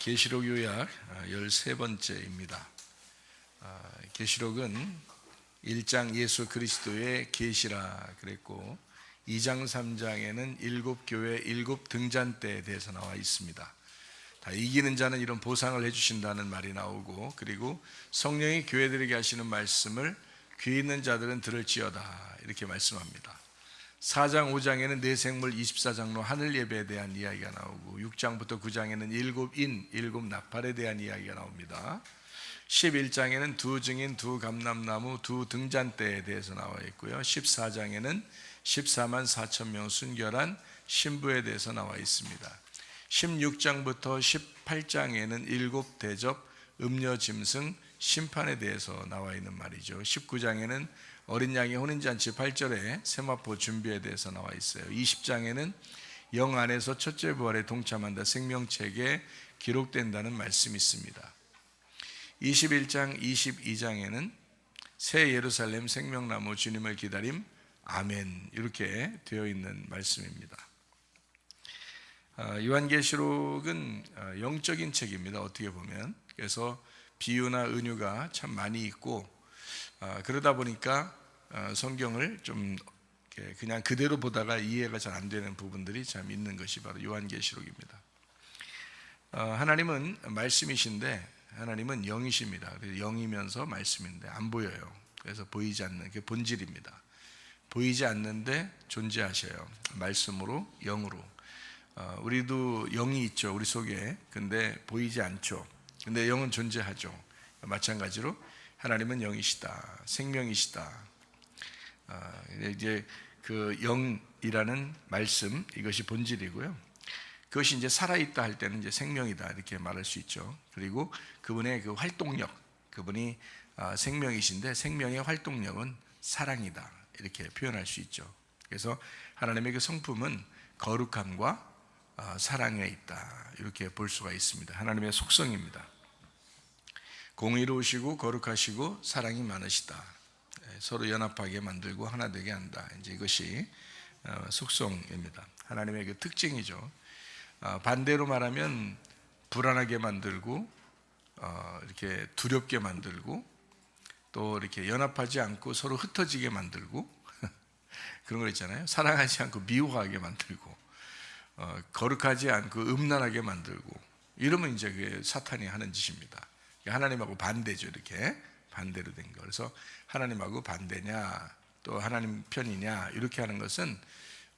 계시록 요약 13번째입니다. 계시록은 1장 예수 그리스도의 계시라 그랬고 2장 3장에는 일곱 교회 일곱 등잔대에 대해서 나와 있습니다. 다 이기는 자는 이런 보상을 해주신다는 말이 나오고, 그리고 성령이 교회들에게 하시는 말씀을 귀 있는 자들은 들을지어다 이렇게 말씀합니다. 4장 5장에는 내생물 24장로 하늘 예배에 대한 이야기가 나오고, 6장부터 9장에는 일곱 인 일곱 나팔에 대한 이야기가 나옵니다. 11장에는 두 증인 두 감람나무 두 등잔대에 대해서 나와 있고요. 14장에는 14만 4천 명 순결한 신부에 대해서 나와 있습니다. 16장부터 18장에는 일곱 대접 음녀 짐승 심판에 대해서 나와 있는 말이죠. 19장에는 어린 양의 혼인잔치 8절에 세마포 준비에 대해서 나와 있어요. 20장에는 영 안에서 첫째 부활에 동참한다 생명책에 기록된다는 말씀이 있습니다. 21장 22장에는 새 예루살렘 생명나무 주님을 기다림 아멘 이렇게 되어 있는 말씀입니다. 요한계시록은 영적인 책입니다. 어떻게 보면. 그래서 비유나 은유가 참 많이 있고, 그러다 보니까 성경을 좀 그냥 그대로 보다가 이해가 잘 안 되는 부분들이 참 있는 것이 바로 요한계시록입니다. 하나님은 말씀이신데 하나님은 영이십니다. 그래서 영이면서 말씀인데 안 보여요. 그래서 보이지 않는 게 본질입니다. 보이지 않는데 존재하셔요. 말씀으로 영으로. 우리도 영이 있죠, 우리 속에. 근데 보이지 않죠. 근데 영은 존재하죠. 마찬가지로 하나님은 영이시다, 생명이시다. 이제 그 영이라는 말씀, 이것이 본질이고요. 그것이 이제 살아있다 할 때는 이제 생명이다 이렇게 말할 수 있죠. 그리고 그분의 그 활동력, 그분이 생명이신데 생명의 활동력은 사랑이다 이렇게 표현할 수 있죠. 그래서 하나님의 그 성품은 거룩함과 사랑에 있다 이렇게 볼 수가 있습니다. 하나님의 속성입니다. 공의로우시고 거룩하시고 사랑이 많으시다. 서로 연합하게 만들고 하나 되게 한다. 이제 이것이 속성입니다. 하나님의 그 특징이죠. 반대로 말하면 불안하게 만들고 이렇게 두렵게 만들고 또 이렇게 연합하지 않고 서로 흩어지게 만들고 그런 거 있잖아요. 사랑하지 않고 미워하게 만들고 거룩하지 않고 음란하게 만들고 이러면 이제 그게 사탄이 하는 짓입니다. 하나님하고 반대죠. 이렇게 반대로 된 거. 그래서 하나님하고 반대냐 또 하나님 편이냐 이렇게 하는 것은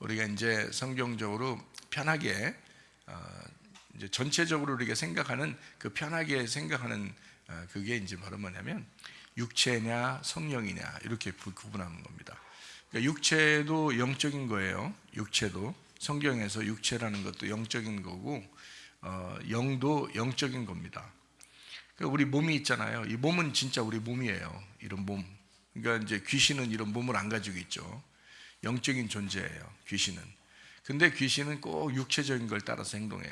우리가 이제 성경적으로 편하게 이제 전체적으로 우리가 생각하는 그 편하게 생각하는 그게 이제 바로 뭐냐면 육체냐 성령이냐 이렇게 구분하는 겁니다. 그러니까 육체도 영적인 거예요. 육체도 성경에서 육체라는 것도 영적인 거고 영도 영적인 겁니다. 그러니까 우리 몸이 있잖아요. 이 몸은 진짜 우리 몸이에요. 이런 몸. 그러니까 이제 귀신은 이런 몸을 안 가지고 있죠. 영적인 존재예요. 귀신은. 근데 귀신은 꼭 육체적인 걸 따라서 행동해요.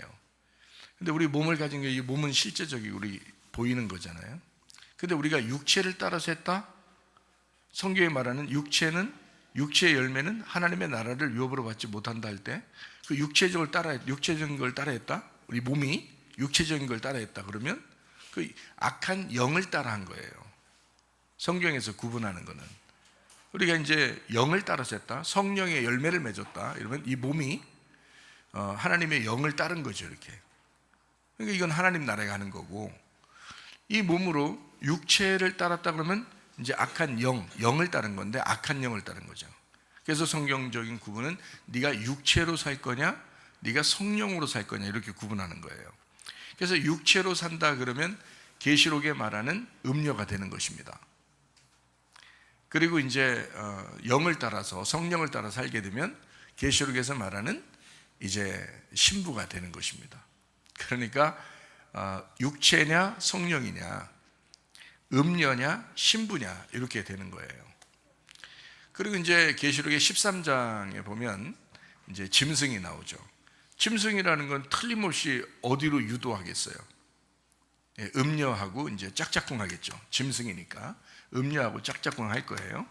근데 우리 몸을 가진 게 이 몸은 실제적이고 우리 보이는 거잖아요. 근데 우리가 육체를 따라서 했다? 성경이 말하는 육체는 육체의 열매는 하나님의 나라를 유업으로 받지 못한다 할 때 그 육체적인 걸 따라했다? 우리 몸이 육체적인 걸 따라했다 그러면 그 악한 영을 따라한 거예요. 성경에서 구분하는 거는 우리가 이제 영을 따라서 했다, 성령의 열매를 맺었다 이러면 이 몸이 하나님의 영을 따른 거죠. 이렇게. 그러니까 이건 하나님 나라에 가는 거고, 이 몸으로 육체를 따랐다 그러면 이제 악한 영을 따른 건데 악한 영을 따른 거죠. 그래서 성경적인 구분은 네가 육체로 살 거냐 네가 성령으로 살 거냐 이렇게 구분하는 거예요. 그래서 육체로 산다 그러면 계시록에 말하는 음녀가 되는 것입니다. 그리고 이제 영을 따라서 성령을 따라 살게 되면 계시록에서 말하는 이제 신부가 되는 것입니다. 그러니까 육체냐 성령이냐 음녀냐 신부냐 이렇게 되는 거예요. 그리고 이제 계시록의 13장에 보면 이제 짐승이 나오죠. 짐승이라는 건 틀림없이 어디로 유도하겠어요? 음녀하고 이제 짝짝꿍하겠죠. 짐승이니까 음녀하고 짝짝꿍 할 거예요.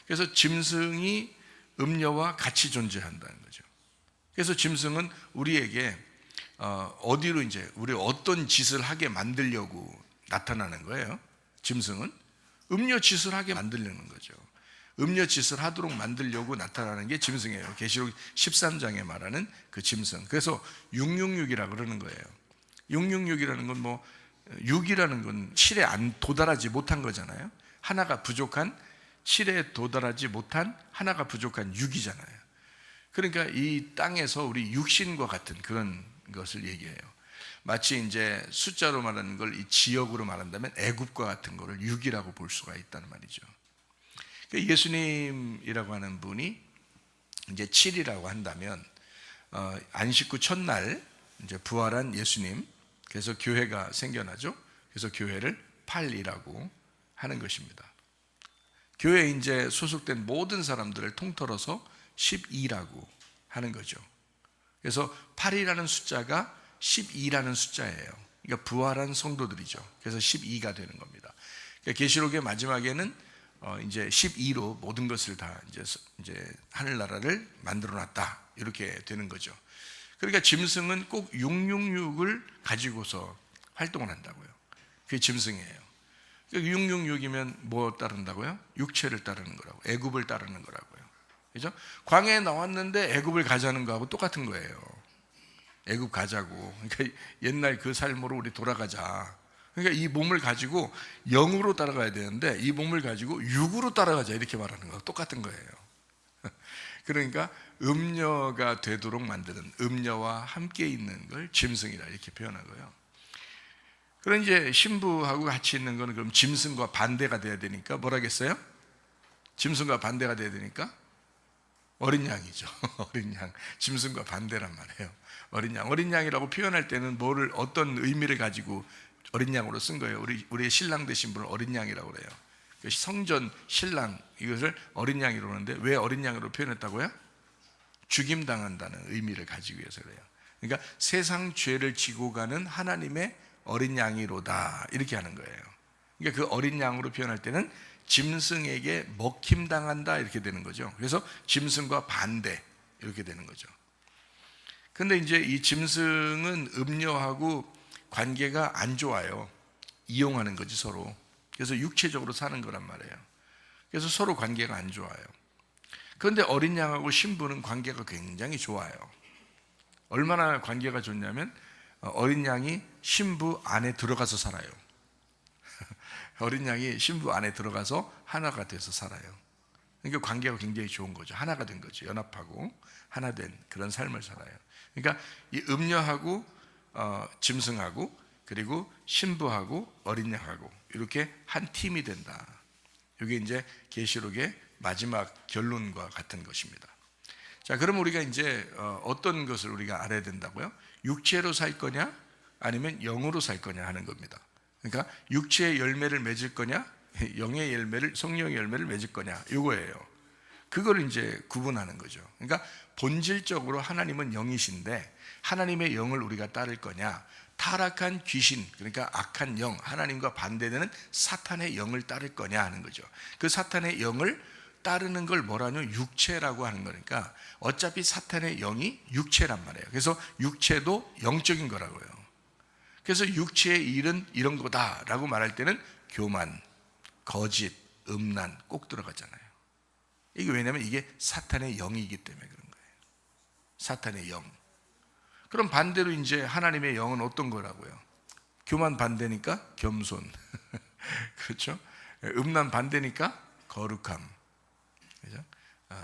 그래서 짐승이 음녀와 같이 존재한다는 거죠. 그래서 짐승은 우리에게 어디로 이제 우리 어떤 짓을 하게 만들려고 나타나는 거예요. 짐승은 음료 짓을 하게 만들려는 거죠. 음료 짓을 하도록 만들려고 나타나는 게 짐승이에요. 계시록 13장에 말하는 그 짐승. 그래서 666이라 그러는 거예요. 666이라는 건 뭐 6이라는 건 7에 안 도달하지 못한 거잖아요. 하나가 부족한 7에 도달하지 못한 하나가 부족한 6이잖아요. 그러니까 이 땅에서 우리 육신과 같은 그런 것을 얘기해요. 마치 이제 숫자로 말하는 걸 이 지역으로 말한다면 애굽과 같은 거를 6이라고 볼 수가 있다는 말이죠. 예수님이라고 하는 분이 이제 7이라고 한다면 안식 후 첫날 이제 부활한 예수님, 그래서 교회가 생겨나죠. 그래서 교회를 8이라고 하는 것입니다. 교회에 이제 소속된 모든 사람들을 통틀어서 12라고 하는 거죠. 그래서 8이라는 숫자가 12라는 숫자예요. 그러니까 부활한 성도들이죠. 그래서 12가 되는 겁니다. 그러니까 계시록의 마지막에는 이제 12로 모든 것을 다 이제 하늘나라를 만들어놨다 이렇게 되는 거죠. 그러니까 짐승은 꼭 666을 가지고서 활동을 한다고요. 그게 짐승이에요. 666이면 뭐 따른다고요? 육체를 따르는 거라고, 애굽을 따르는 거라고요. 그죠? 광야에 나왔는데 애굽을 가자는 거하고 똑같은 거예요. 애굽 가자고. 그러니까 옛날 그 삶으로 우리 돌아가자. 그러니까 이 몸을 가지고 영으로 따라가야 되는데 이 몸을 가지고 육으로 따라가자 이렇게 말하는 거하고 똑같은 거예요. 그러니까 음녀가 되도록 만드는, 음녀와 함께 있는 걸 짐승이라 이렇게 표현하고요. 그럼 이제 신부하고 같이 있는 거는 그럼 짐승과 반대가 돼야 되니까 뭐라겠어요? 짐승과 반대가 돼야 되니까 어린 양이죠. 어린 양. 짐승과 반대란 말이에요. 어린 양. 어린 양이라고 표현할 때는 뭐를, 어떤 의미를 가지고 어린 양으로 쓴 거예요. 우리의 신랑 되신 분을 어린 양이라고 그래요. 성전 신랑, 이것을 어린 양이라고 하는데 왜 어린 양으로 표현했다고요? 죽임당한다는 의미를 가지기 위해서 그래요. 그러니까 세상 죄를 지고 가는 하나님의 어린 양이로다 이렇게 하는 거예요. 그러니까 그 어린 양으로 표현할 때는 짐승에게 먹힘당한다 이렇게 되는 거죠. 그래서 짐승과 반대 이렇게 되는 거죠. 근데 이제 이 짐승은 음녀하고 관계가 안 좋아요. 이용하는 거지 서로. 그래서 육체적으로 사는 거란 말이에요. 그래서 서로 관계가 안 좋아요. 그런데 어린 양하고 신부는 관계가 굉장히 좋아요. 얼마나 관계가 좋냐면 어린 양이 신부 안에 들어가서 살아요. 어린 양이 신부 안에 들어가서 하나가 돼서 살아요. 그러니까 관계가 굉장히 좋은 거죠. 하나가 된 거죠. 연합하고 하나 된 그런 삶을 살아요. 그러니까 이 음녀하고 짐승하고 그리고 신부하고 어린 양하고 이렇게 한 팀이 된다. 이게 이제 계시록의 마지막 결론과 같은 것입니다. 자, 그럼 우리가 이제 어떤 것을 우리가 알아야 된다고요? 육체로 살 거냐 아니면 영으로 살 거냐 하는 겁니다. 그러니까 육체의 열매를 맺을 거냐 영의 열매를, 성령의 열매를 맺을 거냐 이거예요. 그걸 이제 구분하는 거죠. 그러니까 본질적으로 하나님은 영이신데 하나님의 영을 우리가 따를 거냐, 타락한 귀신, 그러니까 악한 영, 하나님과 반대되는 사탄의 영을 따를 거냐 하는 거죠. 그 사탄의 영을 따르는 걸 뭐라뇨? 육체라고 하는 거니까 어차피 사탄의 영이 육체란 말이에요. 그래서 육체도 영적인 거라고요. 그래서 육체의 일은 이런 거다라고 말할 때는 교만, 거짓, 음란 꼭 들어가잖아요. 이게 왜냐하면 이게 사탄의 영이기 때문에 그런 거예요. 사탄의 영. 그럼 반대로 이제 하나님의 영은 어떤 거라고요? 교만 반대니까 겸손. 그렇죠? 음란 반대니까 거룩함. 그렇죠?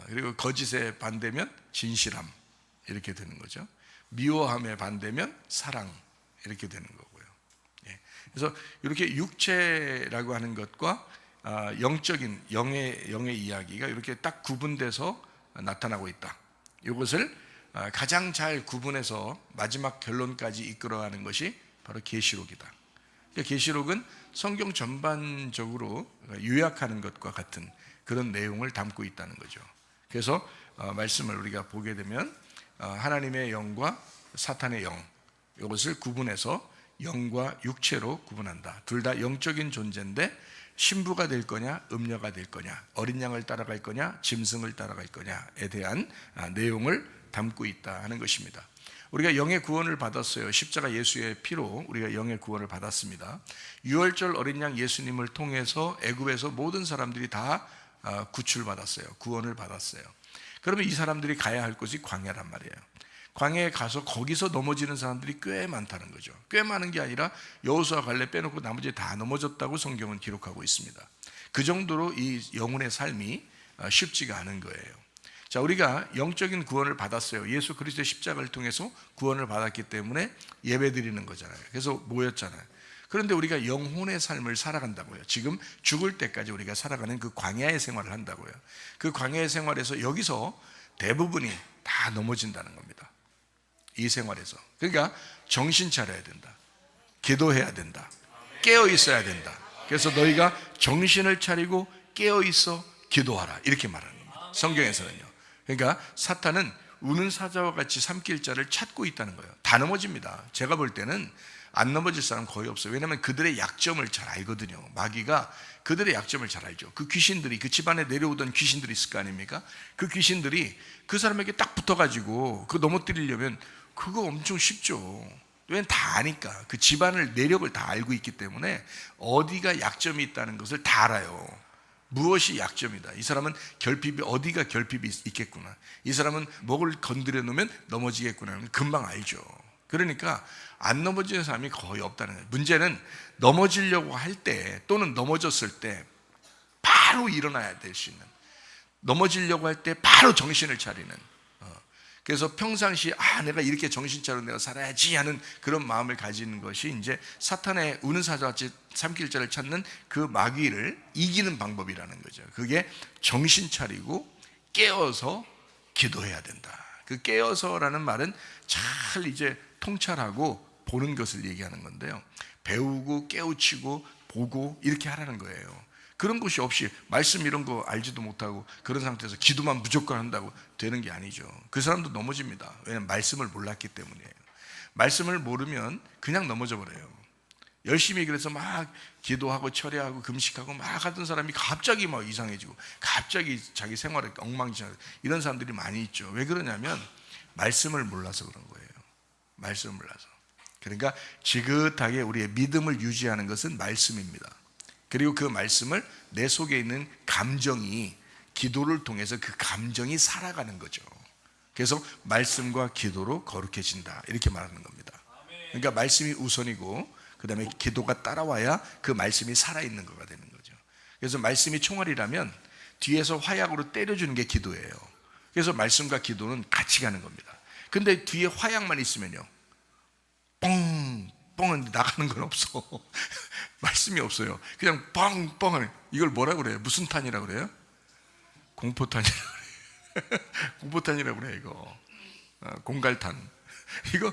그리고 거짓의 반대면 진실함. 이렇게 되는 거죠. 미워함의 반대면 사랑. 이렇게 되는 거고요. 그래서 이렇게 육체라고 하는 것과 영적인 영의 이야기가 이렇게 딱 구분돼서 나타나고 있다. 이것을 가장 잘 구분해서 마지막 결론까지 이끌어가는 것이 바로 계시록이다. 계시록은 성경 전반적으로 요약하는 것과 같은 그런 내용을 담고 있다는 거죠. 그래서 말씀을 우리가 보게 되면 하나님의 영과 사탄의 영, 이것을 구분해서 영과 육체로 구분한다. 둘 다 영적인 존재인데 신부가 될 거냐 음녀가 될 거냐, 어린 양을 따라갈 거냐 짐승을 따라갈 거냐에 대한 내용을 담고 있다 하는 것입니다. 우리가 영의 구원을 받았어요. 십자가 예수의 피로 우리가 영의 구원을 받았습니다. 유월절 어린 양 예수님을 통해서 애굽에서 모든 사람들이 다 구출받았어요. 구원을 받았어요. 그러면 이 사람들이 가야 할 곳이 광야란 말이에요. 광야에 가서 거기서 넘어지는 사람들이 꽤 많다는 거죠. 꽤 많은 게 아니라 여호수아 갈렙 빼놓고 나머지 다 넘어졌다고 성경은 기록하고 있습니다. 그 정도로 이 영혼의 삶이 쉽지가 않은 거예요. 자, 우리가 영적인 구원을 받았어요. 예수 그리스도의 십자가를 통해서 구원을 받았기 때문에 예배 드리는 거잖아요. 그래서 모였잖아요. 그런데 우리가 영혼의 삶을 살아간다고요. 지금 죽을 때까지 우리가 살아가는 그 광야의 생활을 한다고요. 그 광야의 생활에서 여기서 대부분이 다 넘어진다는 겁니다. 이 생활에서. 그러니까 정신 차려야 된다. 기도해야 된다. 깨어 있어야 된다. 그래서 너희가 정신을 차리고 깨어 있어 기도하라. 이렇게 말하는 겁니다. 성경에서는요. 그러니까 사탄은 우는 사자와 같이 삼킬 자를 찾고 있다는 거예요. 다 넘어집니다. 제가 볼 때는 안 넘어질 사람 거의 없어요. 왜냐하면 그들의 약점을 잘 알거든요. 마귀가 그들의 약점을 잘 알죠. 그 귀신들이, 그 집안에 내려오던 귀신들이 있을 거 아닙니까? 그 귀신들이 그 사람에게 딱 붙어가지고 그거 넘어뜨리려면 그거 엄청 쉽죠. 왜냐면 다 아니까. 그 집안을, 내력을 다 알고 있기 때문에 어디가 약점이 있다는 것을 다 알아요. 무엇이 약점이다. 이 사람은 결핍이, 어디가 결핍이 있겠구나. 이 사람은 목을 건드려 놓으면 넘어지겠구나. 금방 알죠. 그러니까 안 넘어지는 사람이 거의 없다는 거예요. 문제는 넘어지려고 할 때 또는 넘어졌을 때 바로 일어나야 될 수 있는, 넘어지려고 할 때 바로 정신을 차리는, 그래서 평상시 내가 이렇게 정신 차리고 내가 살아야지 하는 그런 마음을 가지는 것이 이제 사탄의 우는 사자같이 삼킬 자를 찾는 그 마귀를 이기는 방법이라는 거죠. 그게 정신 차리고 깨어서 기도해야 된다. 그 깨어서라는 말은 잘 이제 통찰하고 보는 것을 얘기하는 건데요. 배우고 깨우치고 보고 이렇게 하라는 거예요. 그런 것이 없이 말씀 이런 거 알지도 못하고 그런 상태에서 기도만 무조건 한다고 되는 게 아니죠. 그 사람도 넘어집니다. 왜냐하면 말씀을 몰랐기 때문이에요. 말씀을 모르면 그냥 넘어져 버려요. 열심히 그래서 막 기도하고 철야하고 금식하고 막 하던 사람이 갑자기 막 이상해지고 갑자기 자기 생활에 엉망진창, 이런 사람들이 많이 있죠. 왜 그러냐면 말씀을 몰라서 그런 거예요. 말씀을 몰라서. 그러니까 지긋하게 우리의 믿음을 유지하는 것은 말씀입니다. 그리고 그 말씀을 내 속에 있는 감정이, 기도를 통해서 그 감정이 살아가는 거죠. 그래서 말씀과 기도로 거룩해진다, 이렇게 말하는 겁니다. 그러니까 말씀이 우선이고 그 다음에 기도가 따라와야 그 말씀이 살아있는 거가 되는 거죠. 그래서 말씀이 총알이라면 뒤에서 화약으로 때려주는 게 기도예요. 그래서 말씀과 기도는 같이 가는 겁니다. 근데 뒤에 화약만 있으면요, 뻥 뻥은 나가는 건 없어. 말씀이 없어요. 그냥 뻥뻥. 이걸 뭐라 그래요? 무슨 탄이라고 그래요? 공포탄이라고 그래요. 공포탄이라고 그래요. 이거 공갈탄. 이거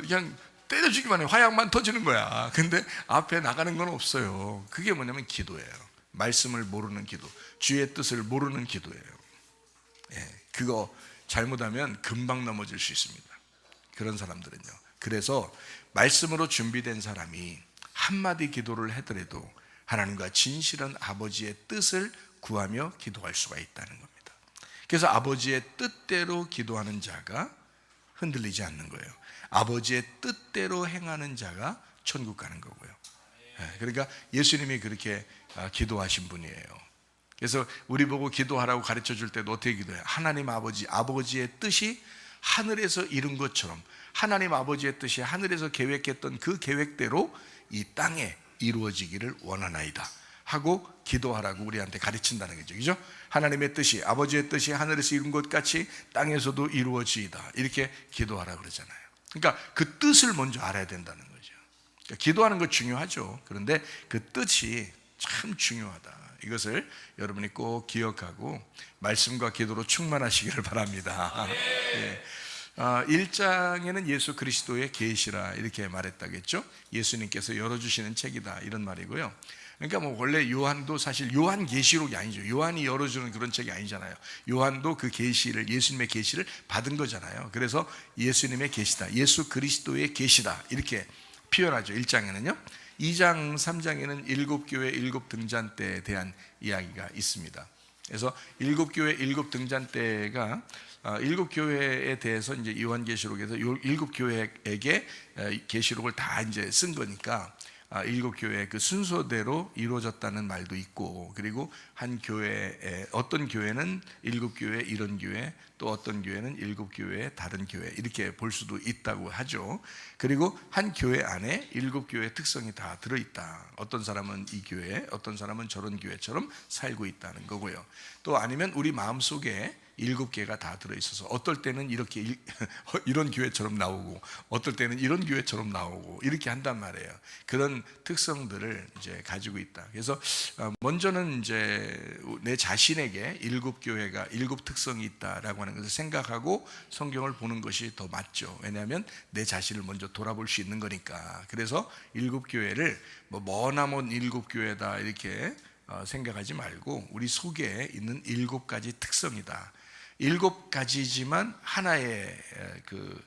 그냥 때려주기만 해. 화약만 터지는 거야. 근데 앞에 나가는 건 없어요. 그게 뭐냐면 기도예요. 말씀을 모르는 기도, 주의 뜻을 모르는 기도예요. 그거 잘못하면 금방 넘어질 수 있습니다. 그런 사람들은요. 그래서 말씀으로 준비된 사람이 한마디 기도를 하더라도 하나님과 진실한 아버지의 뜻을 구하며 기도할 수가 있다는 겁니다. 그래서 아버지의 뜻대로 기도하는 자가 흔들리지 않는 거예요. 아버지의 뜻대로 행하는 자가 천국 가는 거고요. 그러니까 예수님이 그렇게 기도하신 분이에요. 그래서 우리 보고 기도하라고 가르쳐 줄 때도 어떻게 기도해요? 하나님 아버지의 뜻이 하늘에서 이룬 것처럼 하나님 아버지의 뜻이 하늘에서 계획했던 그 계획대로 이 땅에 이루어지기를 원하나이다 하고 기도하라고 우리한테 가르친다는 거죠. 그죠? 하나님의 뜻이, 아버지의 뜻이 하늘에서 이룬 것 같이 땅에서도 이루어지이다, 이렇게 기도하라고 그러잖아요. 그러니까 그 뜻을 먼저 알아야 된다는 거죠. 그러니까 기도하는 거 중요하죠. 그런데 그 뜻이 참 중요하다. 이것을 여러분이 꼭 기억하고 말씀과 기도로 충만하시기를 바랍니다. 1장에는 예수 그리스도의 계시라 이렇게 말했다겠죠. 예수님께서 열어주시는 책이다, 이런 말이고요. 그러니까 뭐 원래 요한도 사실 요한 계시록이 아니죠. 요한이 열어주는 그런 책이 아니잖아요. 요한도 그 계시를, 예수님의 계시를 받은 거잖아요. 그래서 예수님의 계시다, 예수 그리스도의 계시다, 이렇게 표현하죠. 1장에는요. 2장, 3장에는 7교회 7 등잔대에 대한 이야기가 있습니다. 그래서 일곱 교회 일곱 등잔대가 일곱 교회에 대해서 이제 요한계시록에서 일곱 교회에게 계시록을 다 이제 쓴 거니까 일곱 교회의 그 순서대로 이루어졌다는 말도 있고, 그리고 한 교회에 어떤 교회는 일곱 교회 이런 교회, 또 어떤 교회는 일곱 교회의 다른 교회, 이렇게 볼 수도 있다고 하죠. 그리고 한 교회 안에 일곱 교회의 특성이 다 들어있다. 어떤 사람은 이 교회, 어떤 사람은 저런 교회처럼 살고 있다는 거고요. 또 아니면 우리 마음속에 일곱 개가 다 들어있어서 어떨 때는 이렇게 이런 교회처럼 나오고, 어떨 때는 이런 교회처럼 나오고, 이렇게 한단 말이에요. 그런 특성들을 이제 가지고 있다. 그래서 먼저는 이제 내 자신에게 일곱 교회가 일곱 특성이 있다라고 하는 것을 생각하고 성경을 보는 것이 더 맞죠. 왜냐하면 내 자신을 먼저 돌아볼 수 있는 거니까. 그래서 일곱 교회를 머나먼 일곱 교회다 이렇게 생각하지 말고, 우리 속에 있는 일곱 가지 특성이다. 일곱 가지지만 하나의 그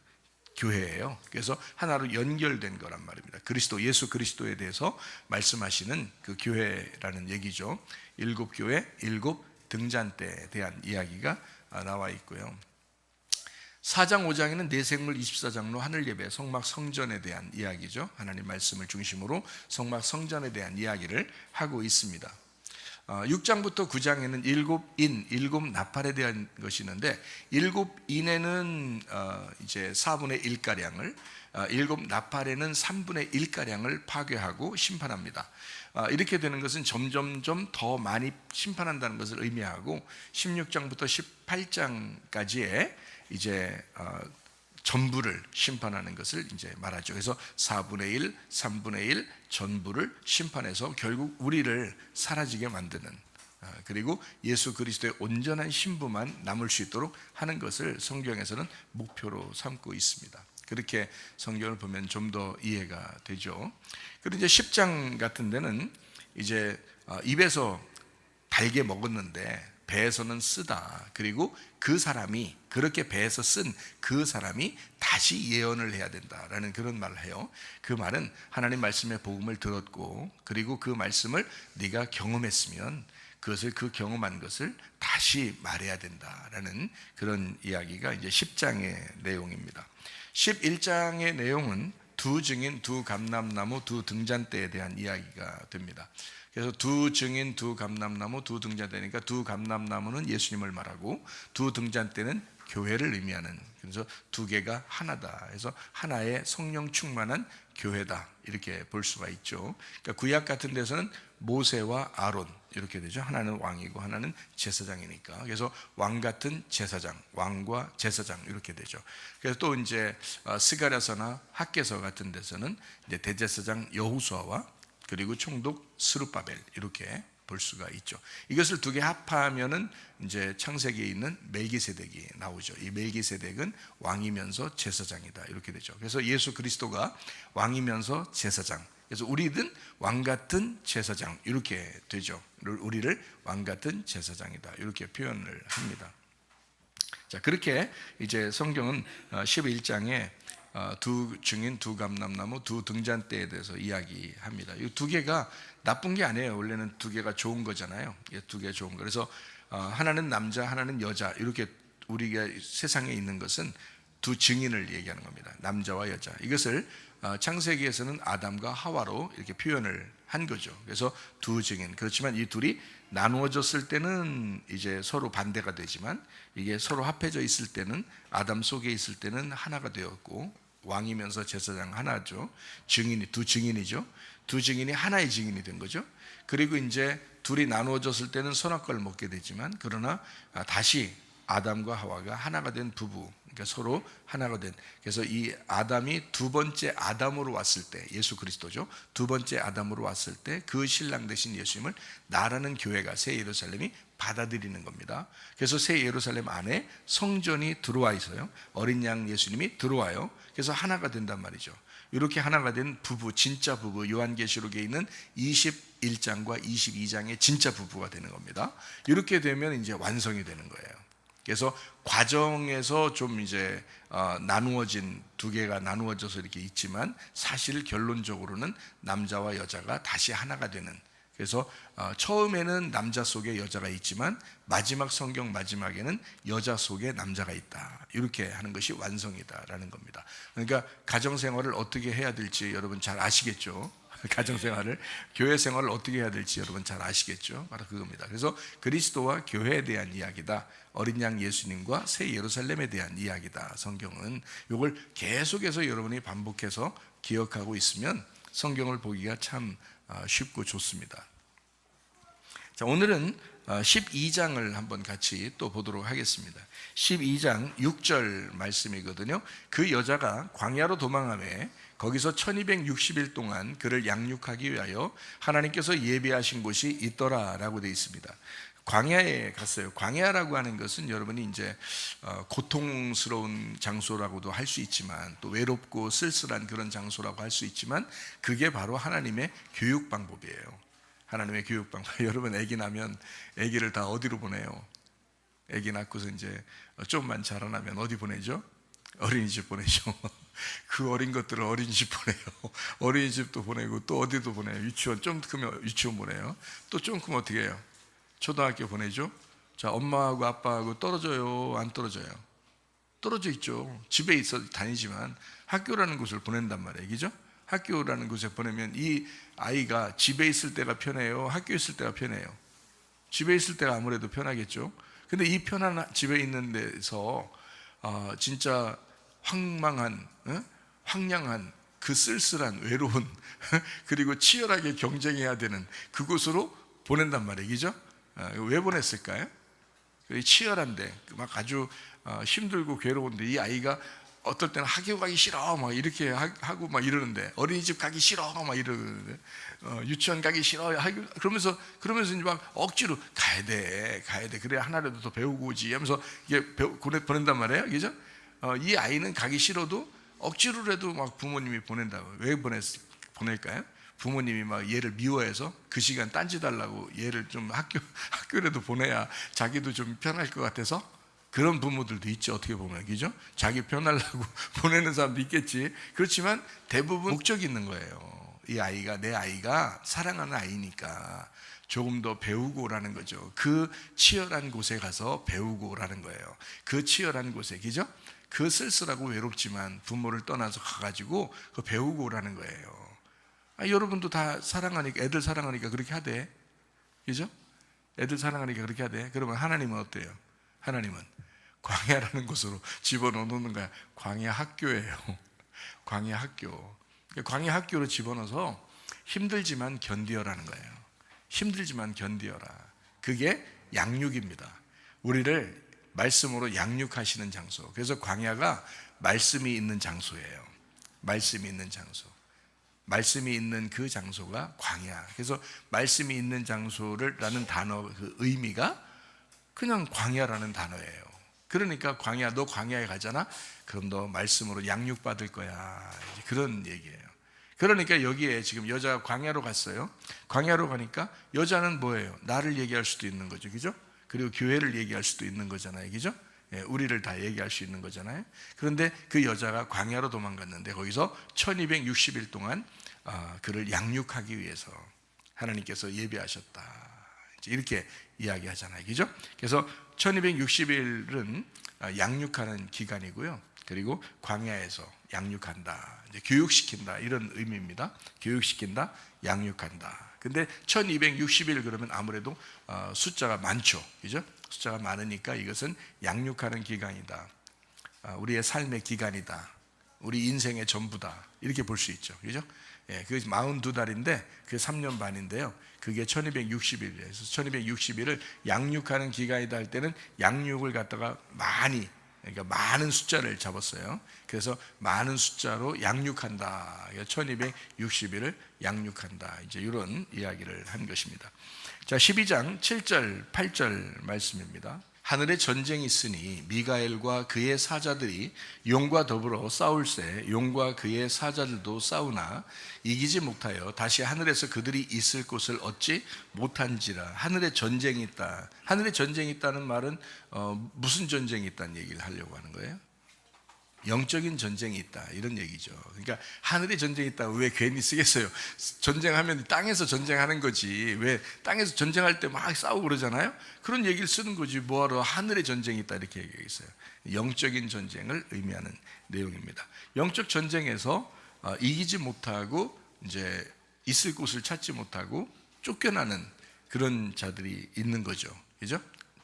교회예요. 그래서 하나로 연결된 거란 말입니다. 그리스도, 예수 그리스도에 대해서 말씀하시는 그 교회라는 얘기죠. 일곱 교회, 일곱 등잔대에 대한 이야기가 나와 있고요. 4장 5장에는 내생물 24장로 하늘 예배, 성막 성전에 대한 이야기죠. 하나님 말씀을 중심으로 성막 성전에 대한 이야기를 하고 있습니다. 6장부터 9장에는 일곱 인, 일곱 나팔에 대한 것이 있는데, 일곱 인에는 이제 4분의 1가량을, 일곱 나팔에는 3분의 1가량을 파괴하고 심판합니다. 이렇게 되는 것은 점점점 더 많이 심판한다는 것을 의미하고, 16장부터 18장까지의 이제 전부를 심판하는 것을 이제 말하죠. 그래서 4분의 1, 3분의 1 전부를 심판해서 결국 우리를 사라지게 만드는, 그리고 예수 그리스도의 온전한 신부만 남을 수 있도록 하는 것을 성경에서는 목표로 삼고 있습니다. 그렇게 성경을 보면 좀 더 이해가 되죠. 그리고 이제 10장 같은 데는 이제 입에서 달게 먹었는데 배에서는 쓰다. 그리고 그 사람이, 그렇게 배에서 쓴 그 사람이 다시 예언을 해야 된다라는 그런 말을 해요. 그 말은 하나님 말씀의 복음을 들었고, 그리고 그 말씀을 네가 경험했으면 그것을, 그 경험한 것을 다시 말해야 된다라는 그런 이야기가 이제 10장의 내용입니다. 11장의 내용은 두 증인, 두 감람나무, 두 등잔대에 대한 이야기가 됩니다. 그래서 두 증인, 두 감람나무, 두 등잔대니까 두 감람나무는 예수님을 말하고, 두 등잔대는 교회를 의미하는, 그래서 두 개가 하나다. 그래서 하나의 성령 충만한 교회다, 이렇게 볼 수가 있죠. 그러니까 구약 같은 데서는 모세와 아론 이렇게 되죠. 하나는 왕이고 하나는 제사장이니까. 그래서 왕 같은 제사장, 왕과 제사장 이렇게 되죠. 그래서 또 이제 스가랴서나 학개서 같은 데서는 이제 대제사장 여호수아와 그리고 총독 스룹바벨 이렇게 볼 수가 있죠. 이것을 두 개 합하면은 이제 창세기에 있는 멜기세덱이 나오죠. 이 멜기세덱은 왕이면서 제사장이다, 이렇게 되죠. 그래서 예수 그리스도가 왕이면서 제사장, 그래서 우리는 왕 같은 제사장 이렇게 되죠. 우리를 왕 같은 제사장이다, 이렇게 표현을 합니다. 자, 그렇게 이제 성경은 11장에 두 증인, 두 감람나무, 두 등잔대에 대해서 이야기합니다. 이 두 개가 나쁜 게 아니에요. 원래는 두 개가 좋은 거잖아요. 두 개 좋은 거. 그래서 하나는 남자, 하나는 여자, 이렇게 우리가 세상에 있는 것은 두 증인을 얘기하는 겁니다. 남자와 여자. 이것을 창세기에서는 아담과 하와로 이렇게 표현을 한 거죠. 그래서 두 증인. 그렇지만 이 둘이 나누어졌을 때는 이제 서로 반대가 되지만, 이게 서로 합해져 있을 때는, 아담 속에 있을 때는 하나가 되었고, 왕이면서 제사장 하나죠. 증인이, 두 증인이죠. 두 증인이 하나의 증인이 된 거죠. 그리고 이제 둘이 나누어졌을 때는 선악과를 먹게 되지만, 그러나 다시 아담과 하와가 하나가 된 부부, 그러니까 서로 하나가 된, 그래서 이 아담이 두 번째 아담으로 왔을 때, 예수 그리스도죠. 두 번째 아담으로 왔을 때 그 신랑 되신 예수님을 나라는 교회가, 새 예루살렘이 받아들이는 겁니다. 그래서 새 예루살렘 안에 성전이 들어와 있어요. 어린 양 예수님이 들어와요. 그래서 하나가 된단 말이죠. 이렇게 하나가 된 부부, 진짜 부부, 요한계시록에 있는 21장과 22장의 진짜 부부가 되는 겁니다. 이렇게 되면 이제 완성이 되는 거예요. 그래서 과정에서 좀 이제 나누어진, 두 개가 나누어져서 이렇게 있지만, 사실 결론적으로는 남자와 여자가 다시 하나가 되는, 그래서 처음에는 남자 속에 여자가 있지만 마지막 성경 마지막에는 여자 속에 남자가 있다. 이렇게 하는 것이 완성이다라는 겁니다. 그러니까 가정생활을 어떻게 해야 될지 여러분 잘 아시겠죠? 가정생활을, 교회 생활을 어떻게 해야 될지 여러분 잘 아시겠죠? 바로 그겁니다. 그래서 그리스도와 교회에 대한 이야기다. 어린 양 예수님과 새 예루살렘에 대한 이야기다. 성경은 이걸 계속해서 여러분이 반복해서 기억하고 있으면 성경을 보기가 참 쉽고 좋습니다. 자, 오늘은 12장을 한번 같이 또 보도록 하겠습니다. 12장 6절 말씀이거든요. 그 여자가 광야로 도망하매 거기서 1260일 동안 그를 양육하기 위하여 하나님께서 예비하신 곳이 있더라 라고 되어 있습니다. 광야에 갔어요. 광야라고 하는 것은 여러분이 이제 고통스러운 장소라고도 할 수 있지만 또 외롭고 쓸쓸한 그런 장소라고 할 수 있지만 그게 바로 하나님의 교육 방법이에요. 하나님의 교육 방법. 여러분 아기 나면 아기를 다 어디로 보내요? 아기 낳고서 이제 좀만 자라나면 어디 보내죠? 어린이집 보내죠. 그 어린 것들을 어린이집 보내요. 어린이집도 보내고 또 어디도 보내요. 유치원, 좀 크면 유치원 보내요. 또 좀 크면 어떻게 해요? 초등학교 보내죠. 자, 엄마하고 아빠하고 떨어져요? 안 떨어져요? 떨어져 있죠. 집에 있어 다니지만 학교라는 곳을 보낸단 말이에요. 그죠? 학교라는 곳에 보내면 이 아이가 집에 있을 때가 편해요? 학교에 있을 때가 편해요? 집에 있을 때가 아무래도 편하겠죠. 근데 이 편한 집에 있는 데서 진짜 황망한, 황량한 그 쓸쓸한 외로운 그리고 치열하게 경쟁해야 되는 그곳으로 보낸단 말이에요. 그죠? 왜 보냈을까요? 치열한데 막 아주 힘들고 괴로운데 이 아이가 어떨 때는 학교 가기 싫어 막 이렇게 하고 막 이러는데, 어린이집 가기 싫어 막 이러는데, 유치원 가기 싫어 그러면서 이제 막 억지로 가야 돼 그래야 하나라도 더 배우고 오지 하면서 이게 보낸단 말이에요. 그죠? 이 아이는 가기 싫어도 억지로라도 막 부모님이 보낸다고. 왜 보낼까요? 부모님이 막 얘를 미워해서 그 시간 딴짓 하려고 얘를 좀 학교라도 보내야 자기도 좀 편할 것 같아서. 그런 부모들도 있죠. 어떻게 보면, 그죠? 자기 편하려고 보내는 사람도 있겠지. 그렇지만 대부분 목적이 있는 거예요. 이 아이가, 내 아이가 사랑하는 아이니까 조금 더 배우고 오라는 거죠. 그 치열한 곳에 가서 배우고 오라는 거예요. 그 치열한 곳에, 그죠? 그 쓸쓸하고 외롭지만 부모를 떠나서 가가지고 그 배우고 오라는 거예요. 여러분도 다 사랑하니까, 애들 사랑하니까 그렇게 하대. 그죠? 애들 사랑하니까 그렇게 하대. 그러면 하나님은 어때요? 하나님은 광야라는 곳으로 집어넣는 거야. 광야 학교예요. 광야 학교. 광야 학교로 집어넣어서 힘들지만 견디어라는 거예요. 힘들지만 견디어라. 그게 양육입니다. 우리를 말씀으로 양육하시는 장소. 그래서 광야가 말씀이 있는 장소예요. 말씀이 있는 장소. 말씀이 있는 그 장소가 광야. 그래서 말씀이 있는 장소라는 단어 그 의미가 그냥 광야라는 단어예요. 그러니까 광야, 너 광야에 가잖아? 그럼 너 말씀으로 양육받을 거야. 그런 얘기예요. 그러니까 여기에 지금 여자가 광야로 갔어요. 광야로 가니까 여자는 뭐예요? 나를 얘기할 수도 있는 거죠. 그죠? 그리고 교회를 얘기할 수도 있는 거잖아요. 그죠? 우리를 다 얘기할 수 있는 거잖아요. 그런데 그 여자가 광야로 도망갔는데 거기서 1260일 동안 그를 양육하기 위해서 하나님께서 예비하셨다. 이렇게 이야기하잖아요. 그죠? 그래서 1260일은 양육하는 기간이고요. 그리고 광야에서 양육한다, 이제 교육시킨다, 이런 의미입니다. 교육시킨다, 양육한다. 근데 1260일 그러면 아무래도 숫자가 많죠. 그죠? 숫자가 많으니까 이것은 양육하는 기간이다. 우리의 삶의 기간이다. 우리 인생의 전부다. 이렇게 볼 수 있죠. 그죠? 예, 그게 42달인데 그게 3년 반인데요. 그게 1260일이에요. 1260일을 양육하는 기간이다 할 때는 양육을 갖다가 그러니까 많은 숫자를 잡았어요. 그래서 많은 숫자로 양육한다. 1260일을 양육한다. 이제 이런 이야기를 한 것입니다. 자, 12장 7절, 8절 말씀입니다. 하늘에 전쟁이 있으니 미가엘과 그의 사자들이 용과 더불어 싸울새 용과 그의 사자들도 싸우나 이기지 못하여 다시 하늘에서 그들이 있을 곳을 얻지 못한지라. 하늘에 전쟁이 있다. 하늘에 전쟁이 있다는 말은 무슨 전쟁이 있다는 얘기를 하려고 하는 거예요? 영적인 전쟁이 있다, 이런 얘기죠. 그러니까 하늘에 전쟁이 있다 왜 괜히 쓰겠어요? 전쟁하면 땅에서 전쟁하는 거지, 왜 땅에서 전쟁할 때 막 싸우고 그러잖아요. 그런 얘기를 쓰는 거지, 뭐하러 하늘에 전쟁이 있다 이렇게 얘기했어요. 영적인 전쟁을 의미하는 내용입니다. 영적 전쟁에서 이기지 못하고 이제 있을 곳을 찾지 못하고 쫓겨나는 그런 자들이 있는 거죠. 그죠?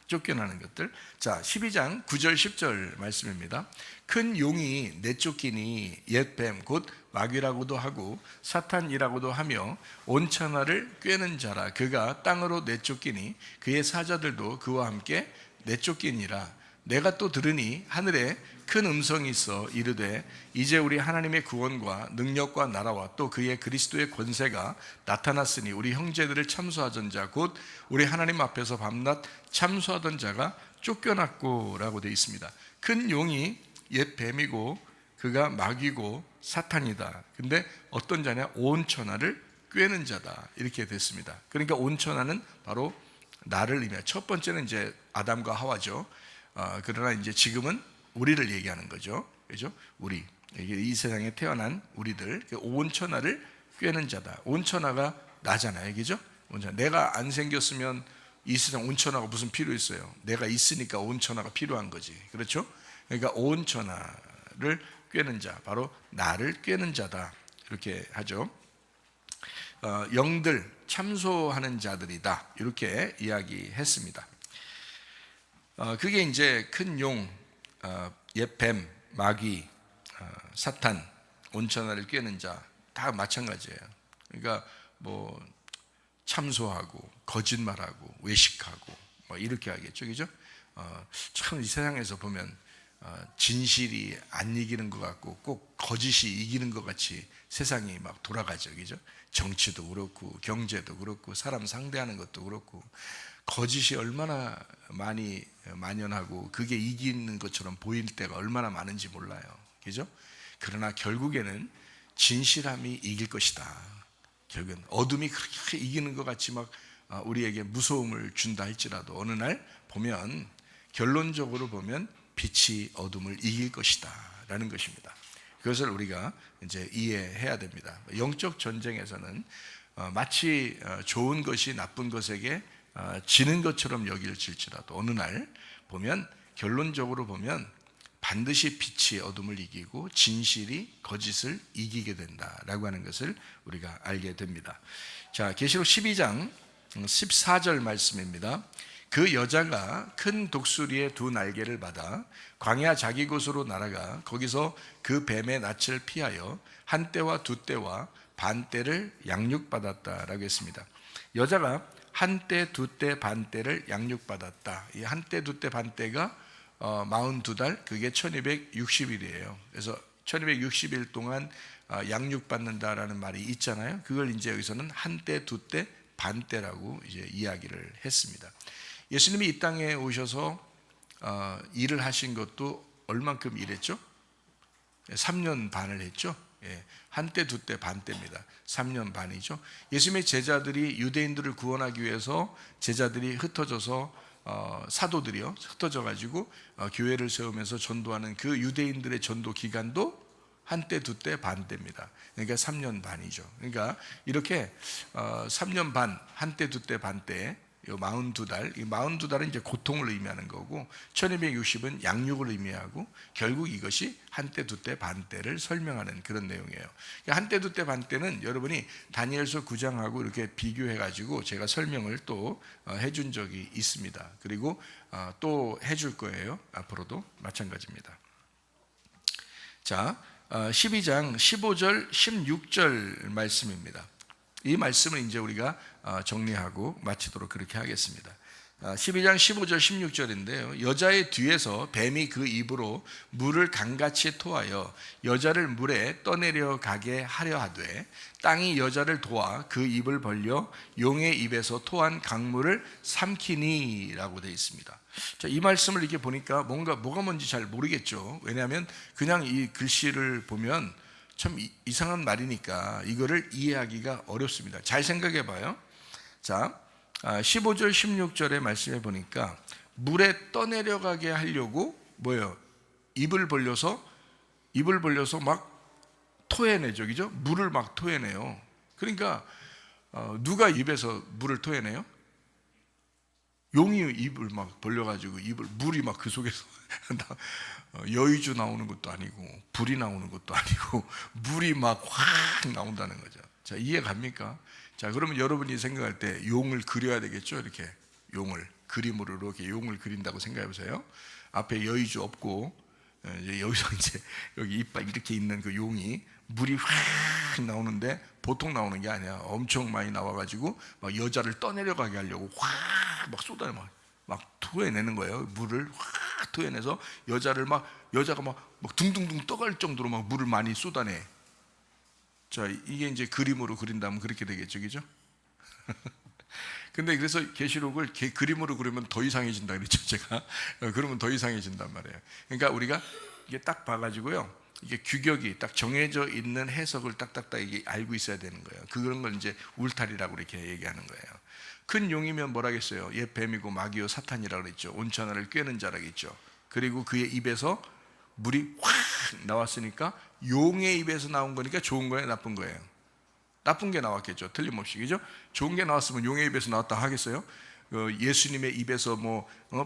쫓겨나는 것들. 자, 12장 9절 10절 말씀입니다. 큰 용이 내쫓기니 옛뱀 곧 마귀라고도 하고 사탄이라고도 하며 온 천하를 꿰는 자라. 그가 땅으로 내쫓기니 그의 사자들도 그와 함께 내쫓기니라. 내가 또 들으니 하늘에 큰 음성이 있어 이르되 이제 우리 하나님의 구원과 능력과 나라와 또 그의 그리스도의 권세가 나타났으니 우리 형제들을 참소하던 자 곧 우리 하나님 앞에서 밤낮 참소하던 자가 쫓겨났고 라고 되어 있습니다. 큰 용이 옛 뱀이고 그가 마귀고 사탄이다. 근데 어떤 자냐? 온 천하를 꿰는 자다, 이렇게 됐습니다. 그러니까 온 천하는 바로 나를 의미해요. 첫 번째는 이제 아담과 하와죠. 그러나 이제 지금은 우리를 얘기하는 거죠. 그죠? 우리, 이 세상에 태어난 우리들, 온 천하를 꿰는 자다. 온 천하가 나잖아요, 그죠? 내가 안 생겼으면 이 세상 온 천하가 무슨 필요 있어요? 내가 있으니까 온 천하가 필요한 거지, 그렇죠? 그러니까 온 천하를 꿰는 자, 바로 나를 꿰는 자다, 이렇게 하죠. 영들, 참소하는 자들이다, 이렇게 이야기했습니다. 그게 이제 큰 용, 옛 뱀, 마귀, 사탄, 온천하를 꿰는 자 다 마찬가지예요. 그러니까 뭐 참소하고 거짓말하고 외식하고 뭐 이렇게 하겠죠, 그죠? 참 이 세상에서 보면 진실이 안 이기는 것 같고 꼭 거짓이 이기는 것 같이 세상이 막 돌아가죠, 그죠? 정치도 그렇고 경제도 그렇고 사람 상대하는 것도 그렇고 거짓이 얼마나 많이 만연하고 그게 이기는 것처럼 보일 때가 얼마나 많은지 몰라요, 그죠? 그러나 결국에는 진실함이 이길 것이다. 결국엔 어둠이 그렇게 이기는 것 같이 막 우리에게 무서움을 준다 할지라도 어느 날 보면, 결론적으로 보면 빛이 어둠을 이길 것이다 라는 것입니다. 그것을 우리가 이제 이해해야 됩니다. 영적 전쟁에서는 마치 좋은 것이 나쁜 것에게 지는 것처럼 여길지라도 어느 날 보면, 결론적으로 보면 반드시 빛이 어둠을 이기고 진실이 거짓을 이기게 된다라고 하는 것을 우리가 알게 됩니다. 자, 계시록 12장 14절 말씀입니다. 그 여자가 큰 독수리의 두 날개를 받아 광야 자기 곳으로 날아가 거기서 그 뱀의 낯을 피하여 한 때와 두 때와 반 때를 양육받았다라고 했습니다. 여자가 한 때, 두 때, 반 때를 양육받았다. 이 한 때, 두 때, 반 때가 42달, 그게 1260일이에요. 그래서 1260일 동안 양육받는다라는 말이 있잖아요. 그걸 이제 여기서는 한 때, 두 때, 반 때라고 이제 이야기를 했습니다. 예수님이 이 땅에 오셔서 일을 하신 것도 얼만큼 일했죠? 3년 반을 했죠. 한 때, 두 때, 반 때입니다. 3년 반이죠. 예수님의 제자들이 유대인들을 구원하기 위해서 제자들이 흩어져서 사도들이요 흩어져 가지고 교회를 세우면서 전도하는 그 유대인들의 전도 기간도 한 때, 두 때, 반 때입니다. 그러니까 3년 반이죠. 그러니까 이렇게 3년 반, 한 때, 두 때, 반 때, 42달, 이 42달은 이제 고통을 의미하는 거고 1260은 양육을 의미하고 결국 이것이 한 때, 두 때, 반 때를 설명하는 그런 내용이에요. 한 때, 두 때, 반 때는 여러분이 다니엘서 9장하고 이렇게 비교해 가지고 제가 설명을 또 해준 적이 있습니다. 그리고 또 해줄 거예요. 앞으로도 마찬가지입니다. 자, 12장 15절 16절 말씀입니다. 이 말씀을 이제 우리가 정리하고 마치도록 그렇게 하겠습니다. 12장 15절 16절인데요. 여자의 뒤에서 뱀이 그 입으로 물을 강같이 토하여 여자를 물에 떠내려 가게 하려 하되 땅이 여자를 도와 그 입을 벌려 용의 입에서 토한 강물을 삼키니 라고 되어 있습니다. 자, 이 말씀을 이렇게 보니까 뭐가 뭔지 잘 모르겠죠. 왜냐하면 그냥 이 글씨를 보면 참 이상한 말이니까 이거를 이해하기가 어렵습니다. 잘 생각해 봐요. 자, 15절 16절의 말씀에 보니까 물에 떠내려가게 하려고 뭐예요? 입을 벌려서 입을 벌려서 막 토해내죠, 그죠? 물을 막 토해내요. 그러니까 누가 입에서 물을 토해내요? 용이 입을 막 벌려가지고 물이 막 그 속에서 여의주 나오는 것도 아니고 불이 나오는 것도 아니고 물이 막 확 나온다는 거죠. 자, 이해 갑니까? 자, 그러면 여러분이 생각할 때 용을 그려야 되겠죠? 이렇게 용을 그림으로 이렇게 용을 그린다고 생각해 보세요. 앞에 여의주 없고 이제 여기서 이제 여기 이빨 이렇게 있는 그 용이 물이 확 나오는데 보통 나오는 게 아니야. 엄청 많이 나와가지고 막 여자를 떠내려가게 하려고 확 막 쏟아 막 토해내는 거예요. 물을 확 토해내서 여자가 막 둥둥둥 떠갈 정도로 막 물을 많이 쏟아내. 자, 이게 이제 그림으로 그린다면 그렇게 되겠죠, 그죠? 근데 그래서 계시록을 그림으로 그리면 더 이상해진다 그랬죠, 제가. 그러면 더 이상해진단 말이에요. 그러니까 우리가 이게 딱 봐가지고요, 이게 규격이 딱 정해져 있는 해석을 딱딱딱 이게 알고 있어야 되는 거예요. 그런 걸 이제 울타리라고 이렇게 얘기하는 거예요. 큰 용이면 뭐라겠어요? 옛 뱀이고 마귀요 사탄이라고 그랬죠. 온천하를 꿰는 자라겠죠. 그리고 그의 입에서 물이 확 나왔으니까 용의 입에서 나온 거니까 좋은 거예요, 나쁜 거예요? 나쁜 게 나왔겠죠, 틀림없이, 그죠? 좋은 게 나왔으면 용의 입에서 나왔다 하겠어요? 예수님의 입에서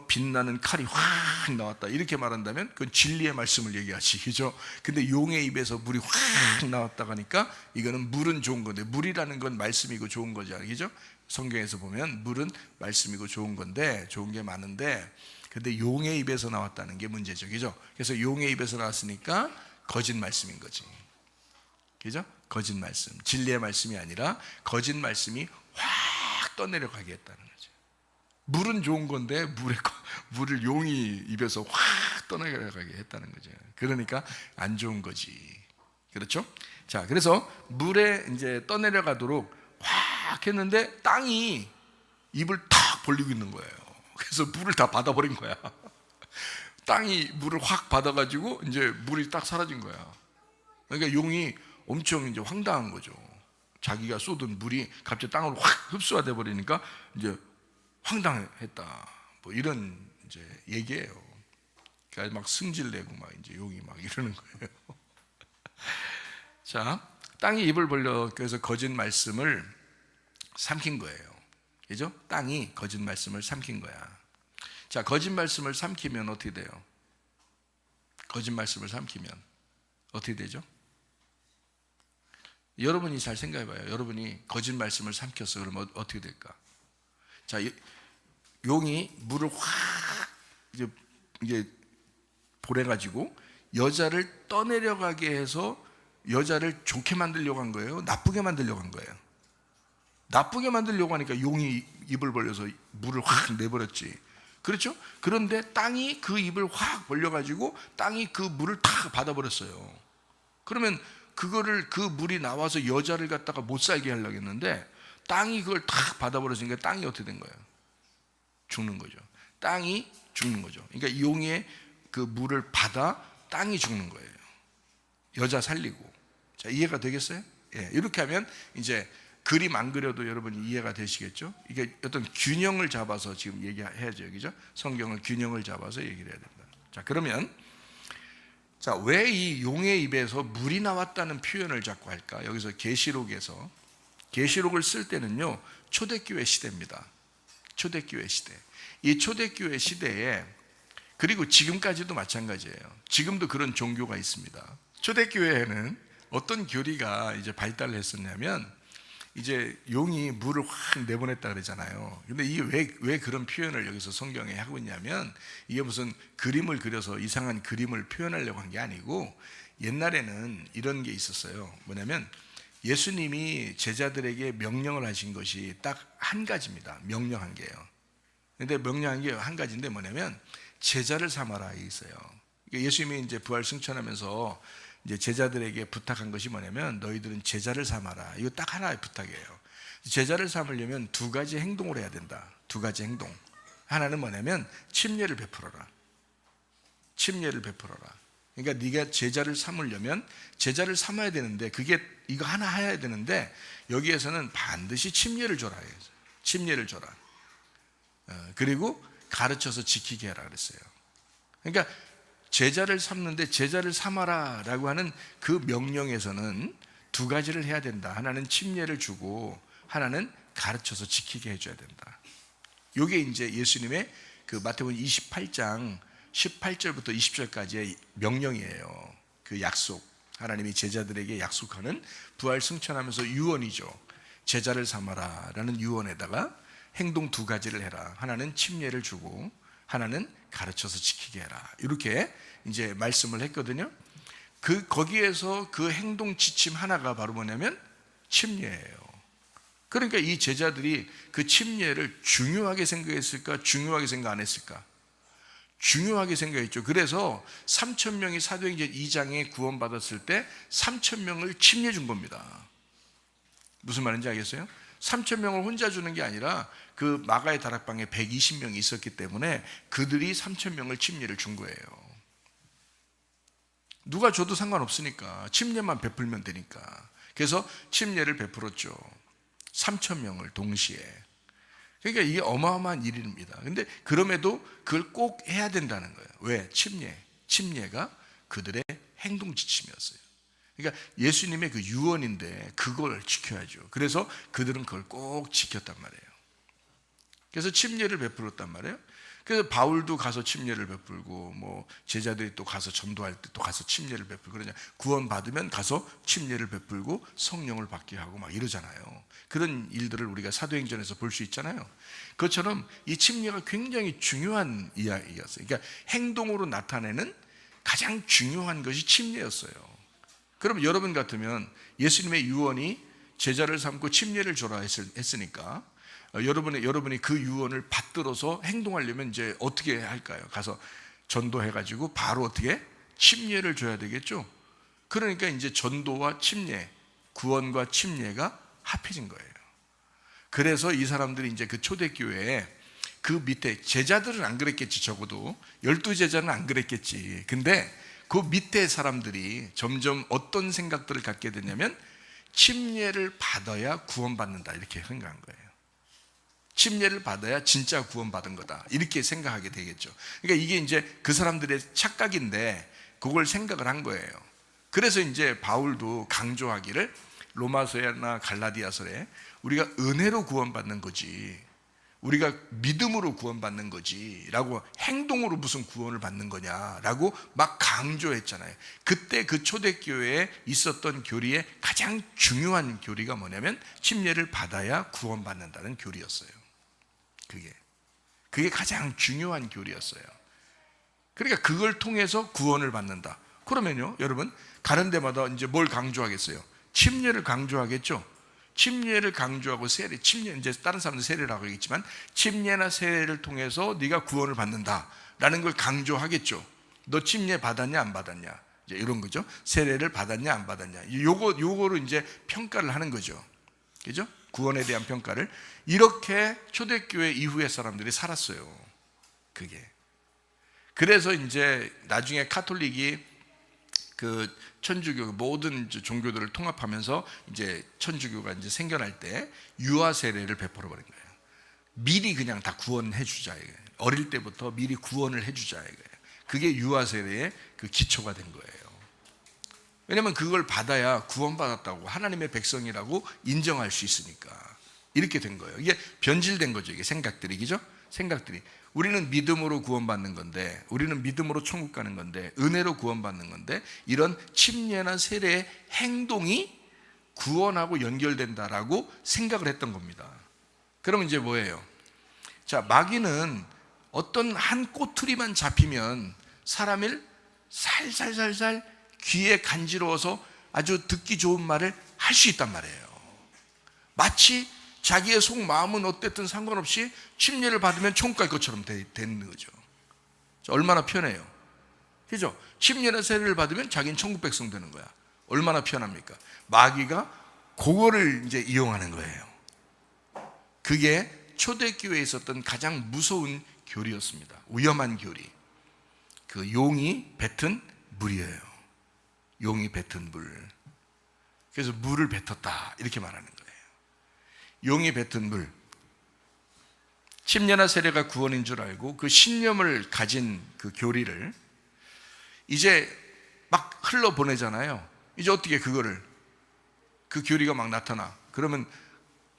빛나는 칼이 확 나왔다 이렇게 말한다면 그건 진리의 말씀을 얘기하지, 그죠? 근데 용의 입에서 물이 확 나왔다 하니까 이거는 물은 좋은 건데, 물이라는 건 말씀이고 좋은 거죠, 그죠? 성경에서 보면 물은 말씀이고 좋은 건데, 좋은 게 많은데, 근데 용의 입에서 나왔다는 게 문제죠, 그죠? 그래서 용의 입에서 나왔으니까 거짓 말씀인 거지, 그죠? 거짓 말씀, 진리의 말씀이 아니라 거짓 말씀이 확 떠내려가게 했다는 거죠. 물은 좋은 건데 물을 용이 입에서 확 떠내려가게 했다는 거죠. 그러니까 안 좋은 거지, 그렇죠? 자, 그래서 물에 이제 떠내려가도록 확 했는데 땅이 입을 탁 벌리고 있는 거예요. 그래서 물을 다 받아버린 거야. 땅이 물을 확 받아가지고 이제 물이 딱 사라진 거야. 그러니까 용이 엄청 이제 황당한 거죠. 자기가 쏟은 물이 갑자기 땅으로 확 흡수가 돼 버리니까 이제 황당했다. 뭐 이런 이제 얘기예요. 그러니까 막 승질내고 막 이제 용이 막 이러는 거예요. 자, 땅이 입을 벌려 그래서 거짓 말씀을 삼킨 거예요. 그죠? 땅이 거짓 말씀을 삼킨 거야. 자, 거짓 말씀을 삼키면 어떻게 돼요? 거짓 말씀을 삼키면 어떻게 되죠? 여러분이 잘 생각해 봐요. 여러분이 거짓 말씀을 삼켰어. 그러면 어떻게 될까? 자, 용이 물을 확 이게 보내가지고 여자를 떠내려가게 해서 여자를 좋게 만들려고 한 거예요? 나쁘게 만들려고 한 거예요? 나쁘게 만들려고 하니까 용이 입을 벌려서 물을 확 내버렸지. 그렇죠? 그런데 땅이 그 입을 확 벌려가지고 땅이 그 물을 다 받아버렸어요. 그러면 그 물이 나와서 여자를 갖다가 못 살게 하려고 했는데 땅이 그걸 다 받아버렸으니까 땅이 어떻게 된 거예요? 죽는 거죠. 땅이 죽는 거죠. 그러니까 용의 그 물을 받아 땅이 죽는 거예요. 여자 살리고. 자, 이해가 되겠어요? 예, 이렇게 하면 이제 그림 안 그려도 여러분이 이해가 되시겠죠? 이게 어떤 균형을 잡아서 지금 얘기해야죠, 그죠? 성경을 균형을 잡아서 얘기를 해야 된다. 자, 그러면 자, 왜 이 용의 입에서 물이 나왔다는 표현을 자꾸 할까? 여기서 계시록을 쓸 때는요, 초대교회 시대입니다. 초대교회 시대. 이 초대교회 시대에, 그리고 지금까지도 마찬가지예요. 지금도 그런 종교가 있습니다. 초대교회에는 어떤 교리가 이제 발달을 했었냐면, 이제 용이 물을 확 내보냈다 그러잖아요. 근데 이게 왜 그런 표현을 여기서 성경에 하고 있냐면, 이게 무슨 그림을 그려서 이상한 그림을 표현하려고 한 게 아니고, 옛날에는 이런 게 있었어요. 뭐냐면 예수님이 제자들에게 명령을 하신 것이 딱 한 가지입니다. 명령한 게요. 근데 명령한 게 한 가지인데 뭐냐면 제자를 삼아라 있어요. 예수님이 이제 부활 승천하면서 이제 제자들에게 부탁한 것이 뭐냐면 너희들은 제자를 삼아라. 이거 딱 하나의 부탁이에요. 제자를 삼으려면 두 가지 행동을 해야 된다. 두 가지 행동. 하나는 뭐냐면 침례를 베풀어라. 침례를 베풀어라. 그러니까 네가 제자를 삼으려면 제자를 삼아야 되는데 그게 이거 하나 해야 되는데 여기에서는 반드시 침례를 줘라. 침례를 줘라. 그리고 가르쳐서 지키게 해라 그랬어요. 그러니까 제자를 삼는데 제자를 삼아라 라고 하는 그 명령에서는 두 가지를 해야 된다. 하나는 침례를 주고 하나는 가르쳐서 지키게 해줘야 된다. 이게 이제 예수님의 그 마태복음 28장 18절부터 20절까지의 명령이에요. 그 약속, 하나님이 제자들에게 약속하는 부활 승천하면서 유언이죠. 제자를 삼아라 라는 유언에다가 행동 두 가지를 해라. 하나는 침례를 주고 하나는 가르쳐서 지키게 해라. 이렇게 이제 말씀을 했거든요. 거기에서 그 행동 지침 하나가 바로 뭐냐면 침례예요. 그러니까 이 제자들이 그 침례를 중요하게 생각했을까? 중요하게 생각 안 했을까? 중요하게 생각했죠. 그래서 3,000명이 사도행전 2장에 구원받았을 때 3,000명을 침례 준 겁니다. 무슨 말인지 알겠어요? 3,000명을 혼자 주는 게 아니라 그 마가의 다락방에 120명이 있었기 때문에 그들이 3,000명을 침례를 준 거예요. 누가 줘도 상관없으니까 침례만 베풀면 되니까. 그래서 침례를 베풀었죠. 3,000명을 동시에. 그러니까 이게 어마어마한 일입니다. 근데 그럼에도 그걸 꼭 해야 된다는 거예요. 왜? 침례가 그들의 행동 지침이었어요. 그러니까 예수님의 그 유언인데 그걸 지켜야죠. 그래서 그들은 그걸 꼭 지켰단 말이에요. 그래서 침례를 베풀었단 말이에요. 그래서 바울도 가서 침례를 베풀고, 뭐 제자들이 또 가서 전도할 때 또 가서 침례를 베풀고, 그러냐, 구원 받으면 가서 침례를 베풀고 성령을 받게 하고 막 이러잖아요. 그런 일들을 우리가 사도행전에서 볼 수 있잖아요. 그것처럼 이 침례가 굉장히 중요한 이야기였어요. 그러니까 행동으로 나타내는 가장 중요한 것이 침례였어요. 그럼 여러분 같으면 예수님의 유언이 제자를 삼고 침례를 줘라 했으니까 여러분이 그 유언을 받들어서 행동하려면 이제 어떻게 할까요? 가서 전도해가지고 바로 어떻게? 침례를 줘야 되겠죠? 그러니까 이제 전도와 침례, 구원과 침례가 합해진 거예요. 그래서 이 사람들이 이제 그 초대교회에 그 밑에 제자들은 안 그랬겠지, 적어도 12제자는 안 그랬겠지. 근데 그 밑에 사람들이 점점 어떤 생각들을 갖게 되냐면 침례를 받아야 구원받는다 이렇게 생각한 거예요. 침례를 받아야 진짜 구원받은 거다 이렇게 생각하게 되겠죠. 그러니까 이게 이제 그 사람들의 착각인데 그걸 생각을 한 거예요. 그래서 이제 바울도 강조하기를 로마서나 갈라디아서에 우리가 은혜로 구원받는 거지, 우리가 믿음으로 구원받는 거지 라고, 행동으로 무슨 구원을 받는 거냐라고 막 강조했잖아요. 그때 그 초대교회에 있었던 교리의 가장 중요한 교리가 뭐냐면 침례를 받아야 구원받는다는 교리였어요. 그게 가장 중요한 교리였어요. 그러니까 그걸 통해서 구원을 받는다. 그러면요, 여러분 가는 데마다 이제 뭘 강조하겠어요? 침례를 강조하겠죠. 침례를 강조하고 세례, 침례, 이제 다른 사람들 세례라고 하겠지만 침례나 세례를 통해서 네가 구원을 받는다라는 걸 강조하겠죠. 너 침례 받았냐 안 받았냐, 이제 이런 거죠. 세례를 받았냐 안 받았냐, 요거로 이제 평가를 하는 거죠. 그죠? 구원에 대한 평가를. 이렇게 초대교회 이후의 사람들이 살았어요. 그래서 이제 나중에 카톨릭이 그 천주교 모든 종교들을 통합하면서 이제 천주교가 이제 생겨날 때 유아 세례를 베풀어 버린 거예요. 미리 그냥 다 구원해 주자 이거예요. 어릴 때부터 미리 구원을 해 주자 이거예요. 그게 유아 세례의 그 기초가 된 거예요. 왜냐면 그걸 받아야 구원받았다고, 하나님의 백성이라고 인정할 수 있으니까 이렇게 된 거예요. 이게 변질된 거죠. 이게 생각들이, 그죠? 생각들이. 우리는 믿음으로 구원받는 건데, 우리는 믿음으로 천국 가는 건데, 은혜로 구원받는 건데, 이런 침례나 세례의 행동이 구원하고 연결된다라고 생각을 했던 겁니다. 그러면 이제 뭐예요? 자, 마귀는 어떤 한 꼬투리만 잡히면 사람을 살살살살 귀에 간지러워서 아주 듣기 좋은 말을 할 수 있단 말이에요. 마치 자기의 속마음은 어땠든 상관없이 침례를 받으면 천국 갈 것처럼 되는 거죠. 얼마나 편해요. 그죠? 침례나 세례를 받으면 자기는 천국 백성 되는 거야. 얼마나 편합니까? 마귀가 그거를 이제 이용하는 거예요. 그게 초대교회에 있었던 가장 무서운 교리였습니다. 위험한 교리. 그 용이 뱉은 물이에요. 용이 뱉은 물. 그래서 물을 뱉었다 이렇게 말하는 거예요. 용이 뱉은 물. 침례나 세례가 구원인 줄 알고 그 신념을 가진 그 교리를 이제 막 흘러 보내잖아요. 이제 어떻게 그거를, 그 교리가 막 나타나. 그러면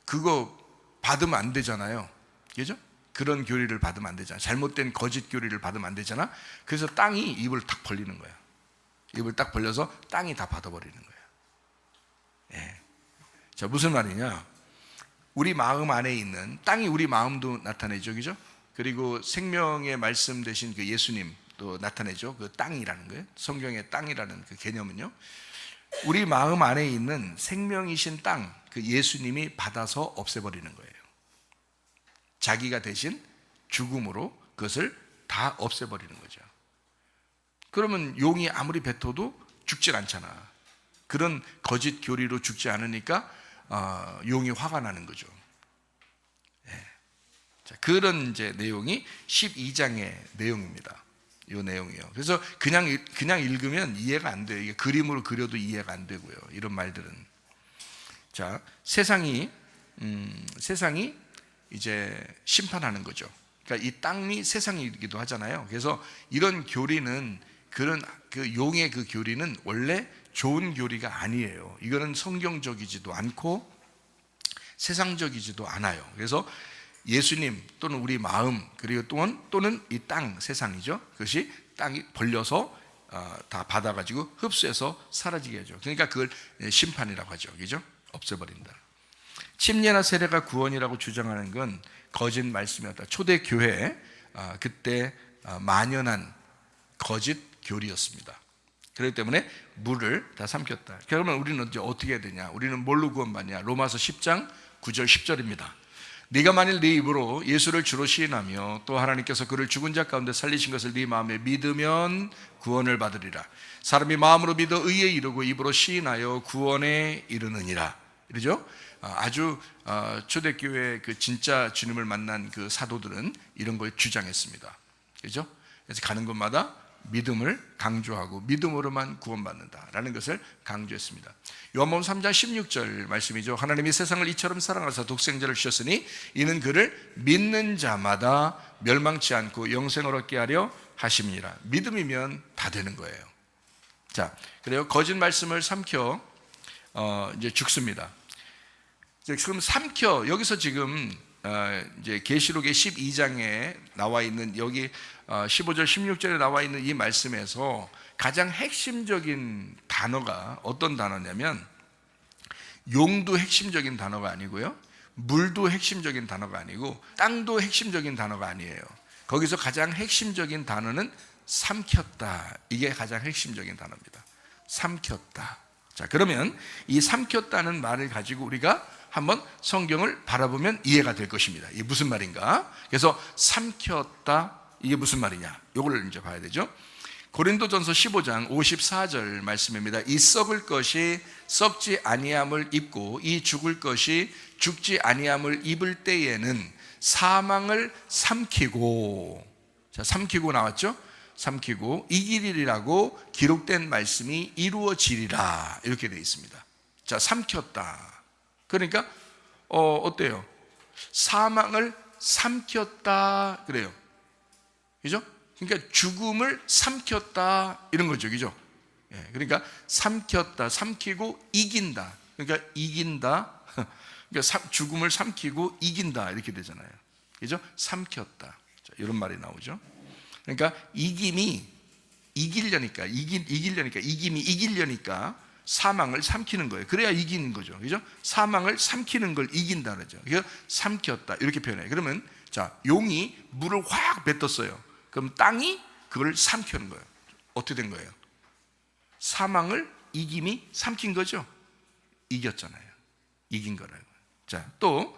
그거 받으면 안 되잖아요. 그죠? 그런 교리를 받으면 안 되잖아. 잘못된 거짓 교리를 받으면 안 되잖아. 그래서 땅이 입을 딱 벌리는 거야. 입을 딱 벌려서 땅이 다 받아버리는 거야. 예. 자, 무슨 말이냐? 우리 마음 안에 있는 땅이 우리 마음도 나타내죠, 그죠? 그리고 생명의 말씀 되신 그 예수님도 나타내죠. 그 땅이라는 거예요. 성경의 땅이라는 그 개념은요. 우리 마음 안에 있는 생명이신 땅, 그 예수님이 받아서 없애버리는 거예요. 자기가 대신 죽음으로 그것을 다 없애버리는 거죠. 그러면 용이 아무리 뱉어도 죽질 않잖아. 그런 거짓 교리로 죽지 않으니까 용이 화가 나는 거죠. 예. 자, 그런 이제 내용이 12장의 내용입니다. 이 내용이요. 그래서 그냥 읽으면 이해가 안 돼요. 이게 그림으로 그려도 이해가 안 되고요. 이런 말들은. 자, 세상이 이제 심판하는 거죠. 그러니까 이 땅이 세상이기도 하잖아요. 그래서 이런 교리는 그런 그 용의 그 교리는 원래 좋은 교리가 아니에요. 이거는 성경적이지도 않고 세상적이지도 않아요. 그래서 예수님 또는 우리 마음 그리고 또는 이 땅 세상이죠. 그것이 땅이 벌려서 다 받아가지고 흡수해서 사라지게 하죠. 그러니까 그걸 심판이라고 하죠. 그죠? 없애버린다. 침례나 세례가 구원이라고 주장하는 건 거짓 말씀이었다. 초대 교회 그때 만연한 거짓 교리였습니다. 그렇기 때문에 물을 다 삼켰다. 그러면 우리는 이제 어떻게 해야 되냐? 우리는 뭘로 구원받냐? 로마서 10장 9절 10절입니다. 네가 만일 네 입으로 예수를 주로 시인하며 또 하나님께서 그를 죽은 자 가운데 살리신 것을 네 마음에 믿으면 구원을 받으리라. 사람이 마음으로 믿어 의에 이르고 입으로 시인하여 구원에 이르느니라. 이러죠? 아주 초대교회 그 진짜 주님을 만난 그 사도들은 이런 걸 주장했습니다. 그렇죠? 그래서 가는 곳마다 믿음을 강조하고 믿음으로만 구원받는다라는 것을 강조했습니다. 요한복음 3장 16절 말씀이죠. 하나님이 세상을 이처럼 사랑하사 독생자를 주셨으니 이는 그를 믿는 자마다 멸망치 않고 영생을 얻게 하려 하심이니라. 믿음이면 다 되는 거예요. 자, 그래요. 거짓 말씀을 삼켜 이제 죽습니다. 그럼 삼켜 여기서 지금 이제 계시록의 12장에 나와 있는 여기 15절 16절에 나와 있는 이 말씀에서 가장 핵심적인 단어가 어떤 단어냐면 용도 핵심적인 단어가 아니고요, 물도 핵심적인 단어가 아니고 땅도 핵심적인 단어가 아니에요. 거기서 가장 핵심적인 단어는 삼켰다. 이게 가장 핵심적인 단어입니다. 삼켰다. 자, 그러면 이 삼켰다는 말을 가지고 우리가 한번 성경을 바라보면 이해가 될 것입니다. 이게 무슨 말인가? 그래서 삼켰다, 이게 무슨 말이냐? 이걸 이제 봐야 되죠. 고린도전서 15장 54절 말씀입니다. 이 썩을 것이 썩지 아니함을 입고 이 죽을 것이 죽지 아니함을 입을 때에는 사망을 삼키고, 자, 삼키고 나왔죠? 삼키고 이기리라고 기록된 말씀이 이루어지리라, 이렇게 되어 있습니다. 자, 삼켰다. 그러니까 어때요? 사망을 삼켰다 그래요. 그죠? 그러니까 죽음을 삼켰다 이런 거죠. 그죠? 예, 그러니까 삼켰다, 삼키고 이긴다. 그러니까 이긴다. 그러니까 죽음을 삼키고 이긴다 이렇게 되잖아요. 그죠? 삼켰다. 자, 이런 말이 나오죠. 그러니까 이김이 이기려니까 사망을 삼키는 거예요. 그래야 이기는 거죠. 그죠? 사망을 삼키는 걸 이긴다 그러죠. 그래서 삼켰다 이렇게 표현해요. 그러면 자, 용이 물을 확 뱉었어요. 그럼 땅이 그걸 삼키는 거예요. 어떻게 된 거예요? 사망을 이김이 삼킨 거죠. 이겼잖아요. 이긴 거라고요. 자, 또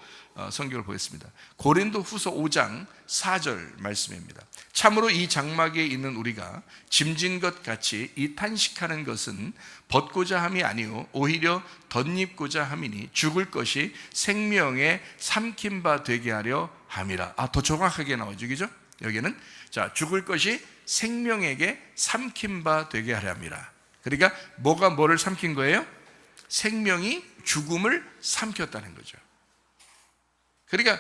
성경을 보겠습니다. 고린도후서 5장 4절 말씀입니다. 참으로 이 장막에 있는 우리가 짐진 것 같이 이 탄식하는 것은 벗고자 함이 아니요 오히려 덧입고자 함이니 죽을 것이 생명에 삼킨 바 되게 하려 함이라. 더 정확하게 나오죠, 그죠? 여기는 자, 죽을 것이 생명에게 삼킨 바 되게 하려 함이라. 그러니까 뭐가 뭐를 삼킨 거예요? 생명이 죽음을 삼켰다는 거죠. 그러니까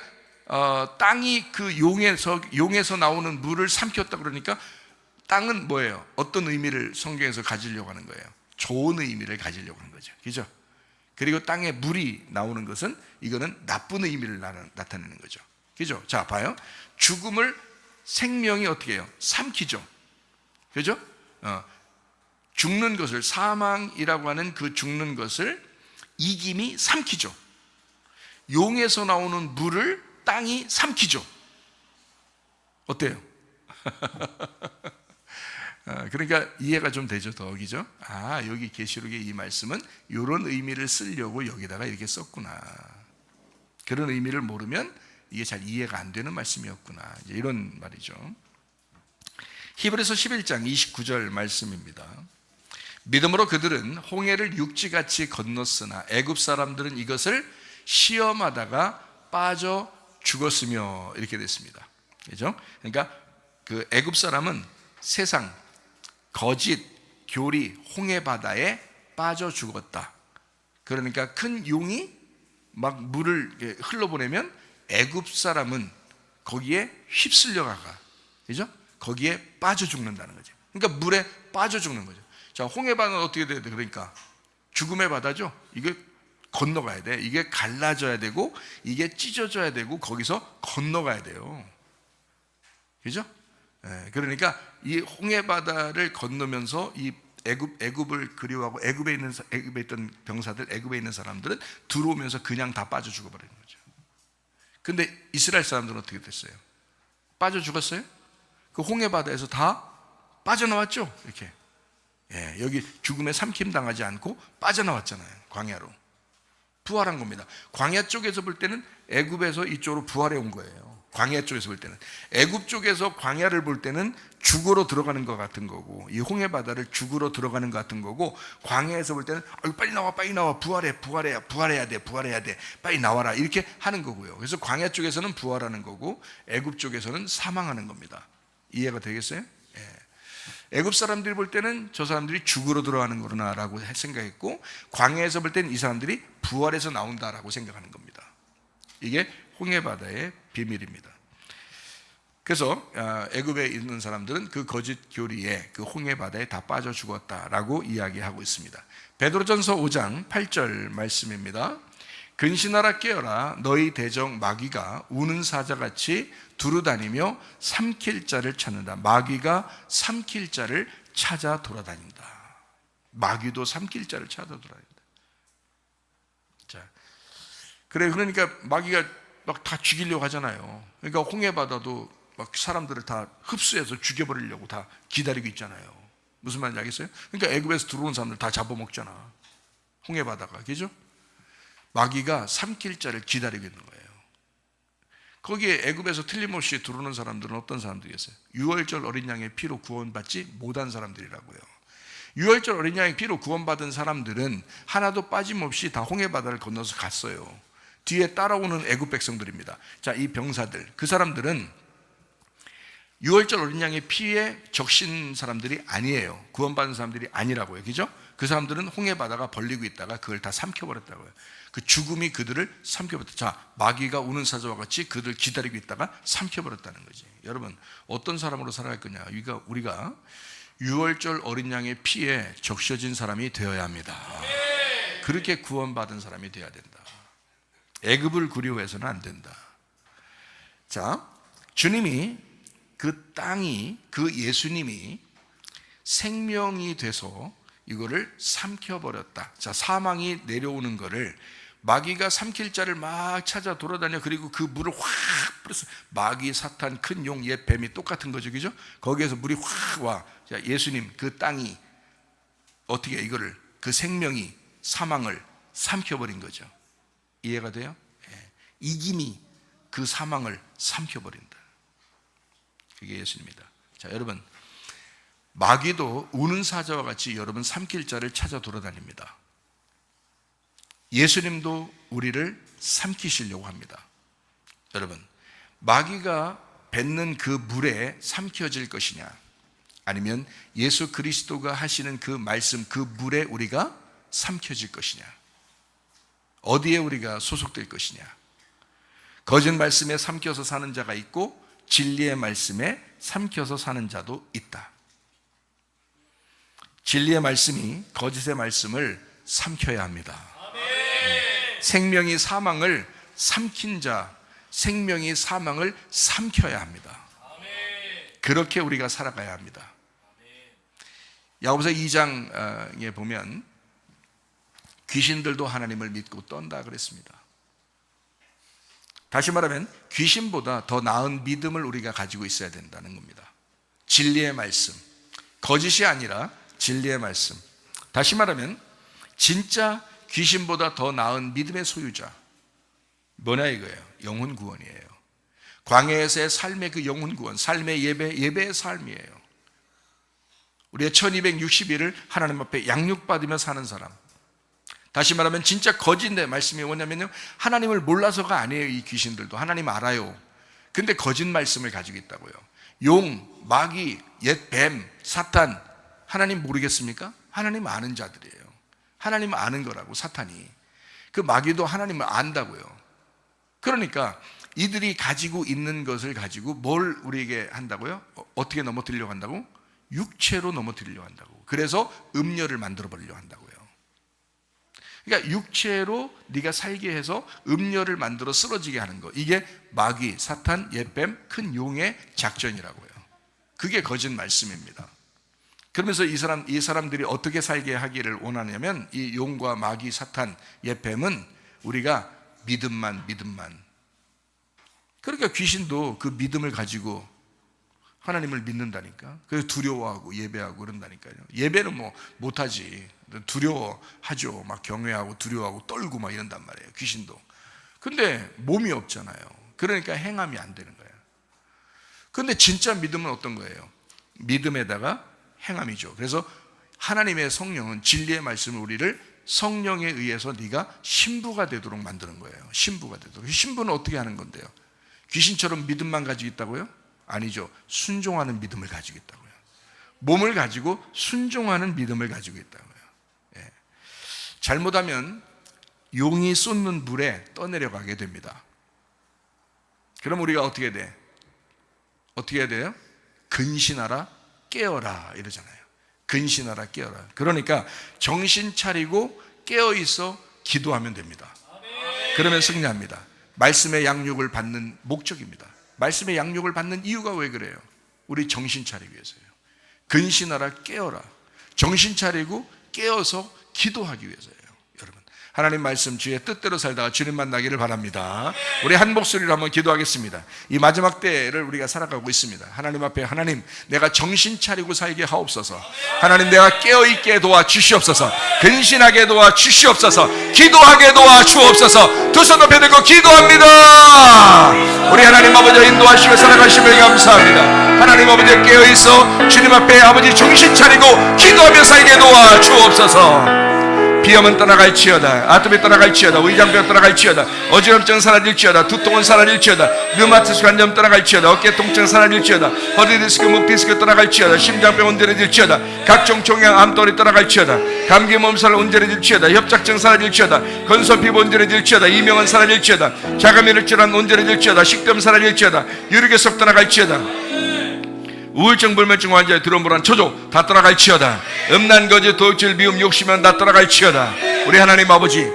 땅이 그 용에서 나오는 물을 삼켰다 그러니까 땅은 뭐예요? 어떤 의미를 성경에서 가지려고 하는 거예요? 좋은 의미를 가지려고 하는 거죠. 그죠? 그리고 땅에 물이 나오는 것은 이거는 나쁜 의미를 나타내는 거죠. 그죠? 자, 봐요. 죽음을 생명이 어떻게 해요? 삼키죠. 그죠? 죽는 것을, 사망이라고 하는 그 죽는 것을 이김이 삼키죠. 용에서 나오는 물을 땅이 삼키죠. 어때요? 그러니까 이해가 좀 되죠, 더. 그죠? 여기 계시록의 이 말씀은 이런 의미를 쓰려고 여기다가 이렇게 썼구나. 그런 의미를 모르면 이게 잘 이해가 안 되는 말씀이었구나, 이제 이런 말이죠. 히브리서 11장 29절 말씀입니다. 믿음으로 그들은 홍해를 육지같이 건넜으나 애굽 사람들은 이것을 시험하다가 빠져 죽었으며, 이렇게 됐습니다. 그죠? 그러니까 그 애굽 사람은 세상 거짓, 교리, 홍해 바다에 빠져 죽었다. 그러니까 큰 용이 막 물을 흘러보내면 애굽 사람은 거기에 휩쓸려가가, 그죠? 거기에 빠져 죽는다는 거죠. 그러니까 물에 빠져 죽는 거죠. 자, 홍해 바다는 어떻게 돼야 돼? 그러니까 죽음의 바다죠. 이게 건너가야 돼. 이게 갈라져야 되고, 이게 찢어져야 되고, 거기서 건너가야 돼요. 그죠? 그러니까 이 홍해 바다를 건너면서 이 애굽을 그리워하고 애굽에 있던 병사들, 애굽에 있는 사람들은 들어오면서 그냥 다 빠져 죽어버리는 거죠. 근데 이스라엘 사람들은 어떻게 됐어요? 빠져 죽었어요? 그 홍해 바다에서 다 빠져나왔죠. 이렇게 여기 죽음에 삼킴 당하지 않고 빠져나왔잖아요. 광야로 부활한 겁니다. 광야 쪽에서 볼 때는 애굽에서 이쪽으로 부활해 온 거예요. 광야 쪽에서 볼 때는, 애굽 쪽에서 광야를 볼 때는 죽으로 들어가는 것 같은 거고, 이 홍해 바다를 죽으로 들어가는 것 같은 거고, 광야에서 볼 때는 빨리 나와, 부활해야 돼, 빨리 나와라, 이렇게 하는 거고요. 그래서 광야 쪽에서는 부활하는 거고, 애굽 쪽에서는 사망하는 겁니다. 이해가 되겠어요? 애굽 사람들이 볼 때는 저 사람들이 죽으로 들어가는 거구나라고 생각했고, 광야에서 볼 때는 이 사람들이 부활해서 나온다라고 생각하는 겁니다. 이게 홍해 바다의 비밀입니다. 그래서 애굽에 있는 사람들은 그 거짓 교리에, 그 홍해 바다에 다 빠져 죽었다라고 이야기하고 있습니다. 베드로전서 5장 8절 말씀입니다. 근신하라 깨어라, 너희 대적 마귀가 우는 사자같이 두루다니며 삼킬 자를 찾는다. 마귀가 삼킬 자를 찾아 돌아다닌다. 마귀도 삼킬 자를 찾아 돌아다닌다. 자, 그러니까 마귀가 막 다 죽이려고 하잖아요. 그러니까 홍해 바다도 막 사람들을 다 흡수해서 죽여버리려고 다 기다리고 있잖아요. 무슨 말인지 알겠어요? 그러니까 애굽에서 들어온 사람들 다 잡아먹잖아, 홍해 바다가. 그죠? 마귀가 삼킬 자를 기다리고 있는 거예요. 거기에 애굽에서 틀림없이 들어오는 사람들은 어떤 사람들이겠어요? 유월절 어린 양의 피로 구원받지 못한 사람들이라고요. 유월절 어린 양의 피로 구원받은 사람들은 하나도 빠짐없이 다 홍해 바다를 건너서 갔어요. 뒤에 따라오는 애굽 백성들입니다. 자, 이 병사들, 그 사람들은 유월절 어린 양의 피에 적신 사람들이 아니에요. 구원받은 사람들이 아니라고요. 그죠? 그 사람들은 홍해 바다가 벌리고 있다가 그걸 다 삼켜버렸다고요. 그 죽음이 그들을 삼켜버렸다. 자, 마귀가 우는 사자와 같이 그들을 기다리고 있다가 삼켜버렸다는 거지. 여러분, 어떤 사람으로 살아갈 거냐? 우리가 유월절 어린 양의 피에 적셔진 사람이 되어야 합니다. 그렇게 구원받은 사람이 되어야 된다. 애굽을 그리워해서는 안 된다. 자, 주님이, 그 땅이, 그 예수님이 생명이 돼서 이거를 삼켜버렸다. 자, 사망이 내려오는 거를 마귀가 삼킬 자를 막 찾아 돌아다녀. 그리고 그 물을 확 뿌렸어. 마귀, 사탄, 큰 용, 옛 뱀이 똑같은 거죠. 그죠? 거기에서 물이 확 와. 자, 예수님, 그 땅이 어떻게 이거를, 그 생명이 사망을 삼켜버린 거죠. 이해가 돼요? 이김이 그 사망을 삼켜버린다. 그게 예수님이다. 자, 여러분, 마귀도 우는 사자와 같이 여러분 삼킬 자를 찾아 돌아다닙니다. 예수님도 우리를 삼키시려고 합니다. 여러분, 마귀가 뱉는 그 물에 삼켜질 것이냐, 아니면 예수 그리스도가 하시는 그 말씀, 그 물에 우리가 삼켜질 것이냐, 어디에 우리가 소속될 것이냐. 거짓 말씀에 삼켜서 사는 자가 있고 진리의 말씀에 삼켜서 사는 자도 있다. 진리의 말씀이 거짓의 말씀을 삼켜야 합니다. 생명이 사망을 삼킨 자, 생명이 사망을 삼켜야 합니다. 그렇게 우리가 살아가야 합니다. 야고보서 2장에 보면 귀신들도 하나님을 믿고 떤다 그랬습니다. 다시 말하면 귀신보다 더 나은 믿음을 우리가 가지고 있어야 된다는 겁니다. 진리의 말씀, 거짓이 아니라 진리의 말씀. 다시 말하면 진짜 귀신보다 더 나은 믿음의 소유자, 뭐냐 이거예요? 영혼 구원이에요. 광야에서의 삶의 그 영혼 구원, 삶의 예배의 삶이에요. 우리의 1260일을 하나님 앞에 양육받으며 사는 사람. 다시 말하면 진짜 거짓의 말씀이 뭐냐면요, 하나님을 몰라서가 아니에요. 이 귀신들도 하나님 알아요. 근데 거짓 말씀을 가지고 있다고요. 용, 마귀, 옛 뱀, 사탄, 하나님 모르겠습니까? 하나님 아는 자들이에요. 하나님 아는 거라고. 사탄이, 그 마귀도 하나님을 안다고요. 그러니까 이들이 가지고 있는 것을 가지고 뭘 우리에게 한다고요? 어떻게 넘어뜨리려고 한다고? 육체로 넘어뜨리려고 한다고. 그래서 음녀를 만들어 버리려고 한다고요. 그러니까 육체로 네가 살게 해서 음녀를 만들어 쓰러지게 하는 거, 이게 마귀, 사탄, 옛뱀, 큰 용의 작전이라고요. 그게 거짓 말씀입니다. 그러면서 이 사람들이 어떻게 살게 하기를 원하냐면, 이 용과 마귀, 사탄, 옛뱀은 우리가 믿음만. 그러니까 귀신도 그 믿음을 가지고 하나님을 믿는다니까. 그래서 두려워하고 예배하고 그런다니까요. 예배는 뭐 못하지. 두려워하죠. 막 경외하고 두려워하고 떨고 막 이런단 말이에요. 귀신도. 근데 몸이 없잖아요. 그러니까 행함이 안 되는 거예요. 근데 진짜 믿음은 어떤 거예요? 믿음에다가 행함이죠. 그래서 하나님의 성령은 진리의 말씀을 우리를 성령에 의해서 네가 신부가 되도록 만드는 거예요. 신부가 되도록. 신부는 어떻게 하는 건데요? 귀신처럼 믿음만 가지고 있다고요? 아니죠. 순종하는 믿음을 가지고 있다고요. 몸을 가지고 순종하는 믿음을 가지고 있다고요. 예. 잘못하면 용이 쏟는 물에 떠내려가게 됩니다. 그럼 우리가 어떻게 돼? 어떻게 해야 돼요? 근신하라, 깨어라 이러잖아요. 근신하라, 깨어라. 그러니까 정신 차리고 깨어있어 기도하면 됩니다. 그러면 승리합니다. 말씀의 양육을 받는 목적입니다. 말씀의 양육을 받는 이유가 왜 그래요? 우리 정신 차리기 위해서예요. 근신하라, 깨어라. 정신 차리고 깨어서 기도하기 위해서예요. 여러분, 하나님 말씀 주의 뜻대로 살다가 주님 만나기를 바랍니다. 우리 한 목소리로 한번 기도하겠습니다. 이 마지막 때를 우리가 살아가고 있습니다. 하나님 앞에, 하나님 내가 정신 차리고 살게 하옵소서. 하나님 내가 깨어있게 도와주시옵소서. 근신하게 도와주시옵소서. 기도하게 도와주옵소서. 두 손 높여 들고 기도합니다. 우리 하나님 아버지 인도하시고 살아가심을 감사합니다. 하나님 아버지 깨어있어 주님 앞에 아버지 정신 차리고 기도하며 살게 도와주옵소서. 비염은 떠나갈지어다, 아토피 떠나갈지어다, 위장병 떠나갈지어다, 어지럼증 사라질지어다, 두통은 사라질지어다, 류마티스 관절 떠나갈지어다, 어깨 통증 사라질지어다, 허리 디스크, 목 디스크 떠나갈지어다, 심장병 온전해질지어다, 각종 종양 암돌이 떠나갈지어다, 감기 몸살 온전해질지어다, 협착증 사라질지어다, 건선 피부 온전해질지어다, 이명은 사라질지어다, 자가면역 질환 온전해질지어다, 식도염 사라질지어다, 유리괴석 떠나갈지어다, 우울증, 불면증 환자의 드럼불안, 초조 다 떠나갈지어다, 음란, 거짓, 도둑질, 미움, 욕심은 다 떠나갈지어다. 우리 하나님 아버지,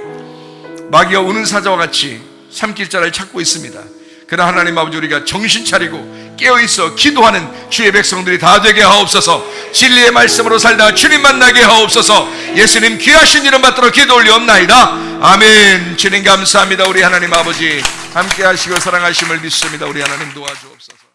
마귀가 우는 사자와 같이 삼킬 자를 찾고 있습니다. 그러나 하나님 아버지, 우리가 정신 차리고 깨어있어 기도하는 주의 백성들이 다 되게 하옵소서. 진리의 말씀으로 살다가 주님 만나게 하옵소서. 예수님 귀하신 이름 받들어 기도 올리옵나이다. 아멘. 주님 감사합니다. 우리 하나님 아버지 함께 하시고 사랑하심을 믿습니다. 우리 하나님 도와주옵소서.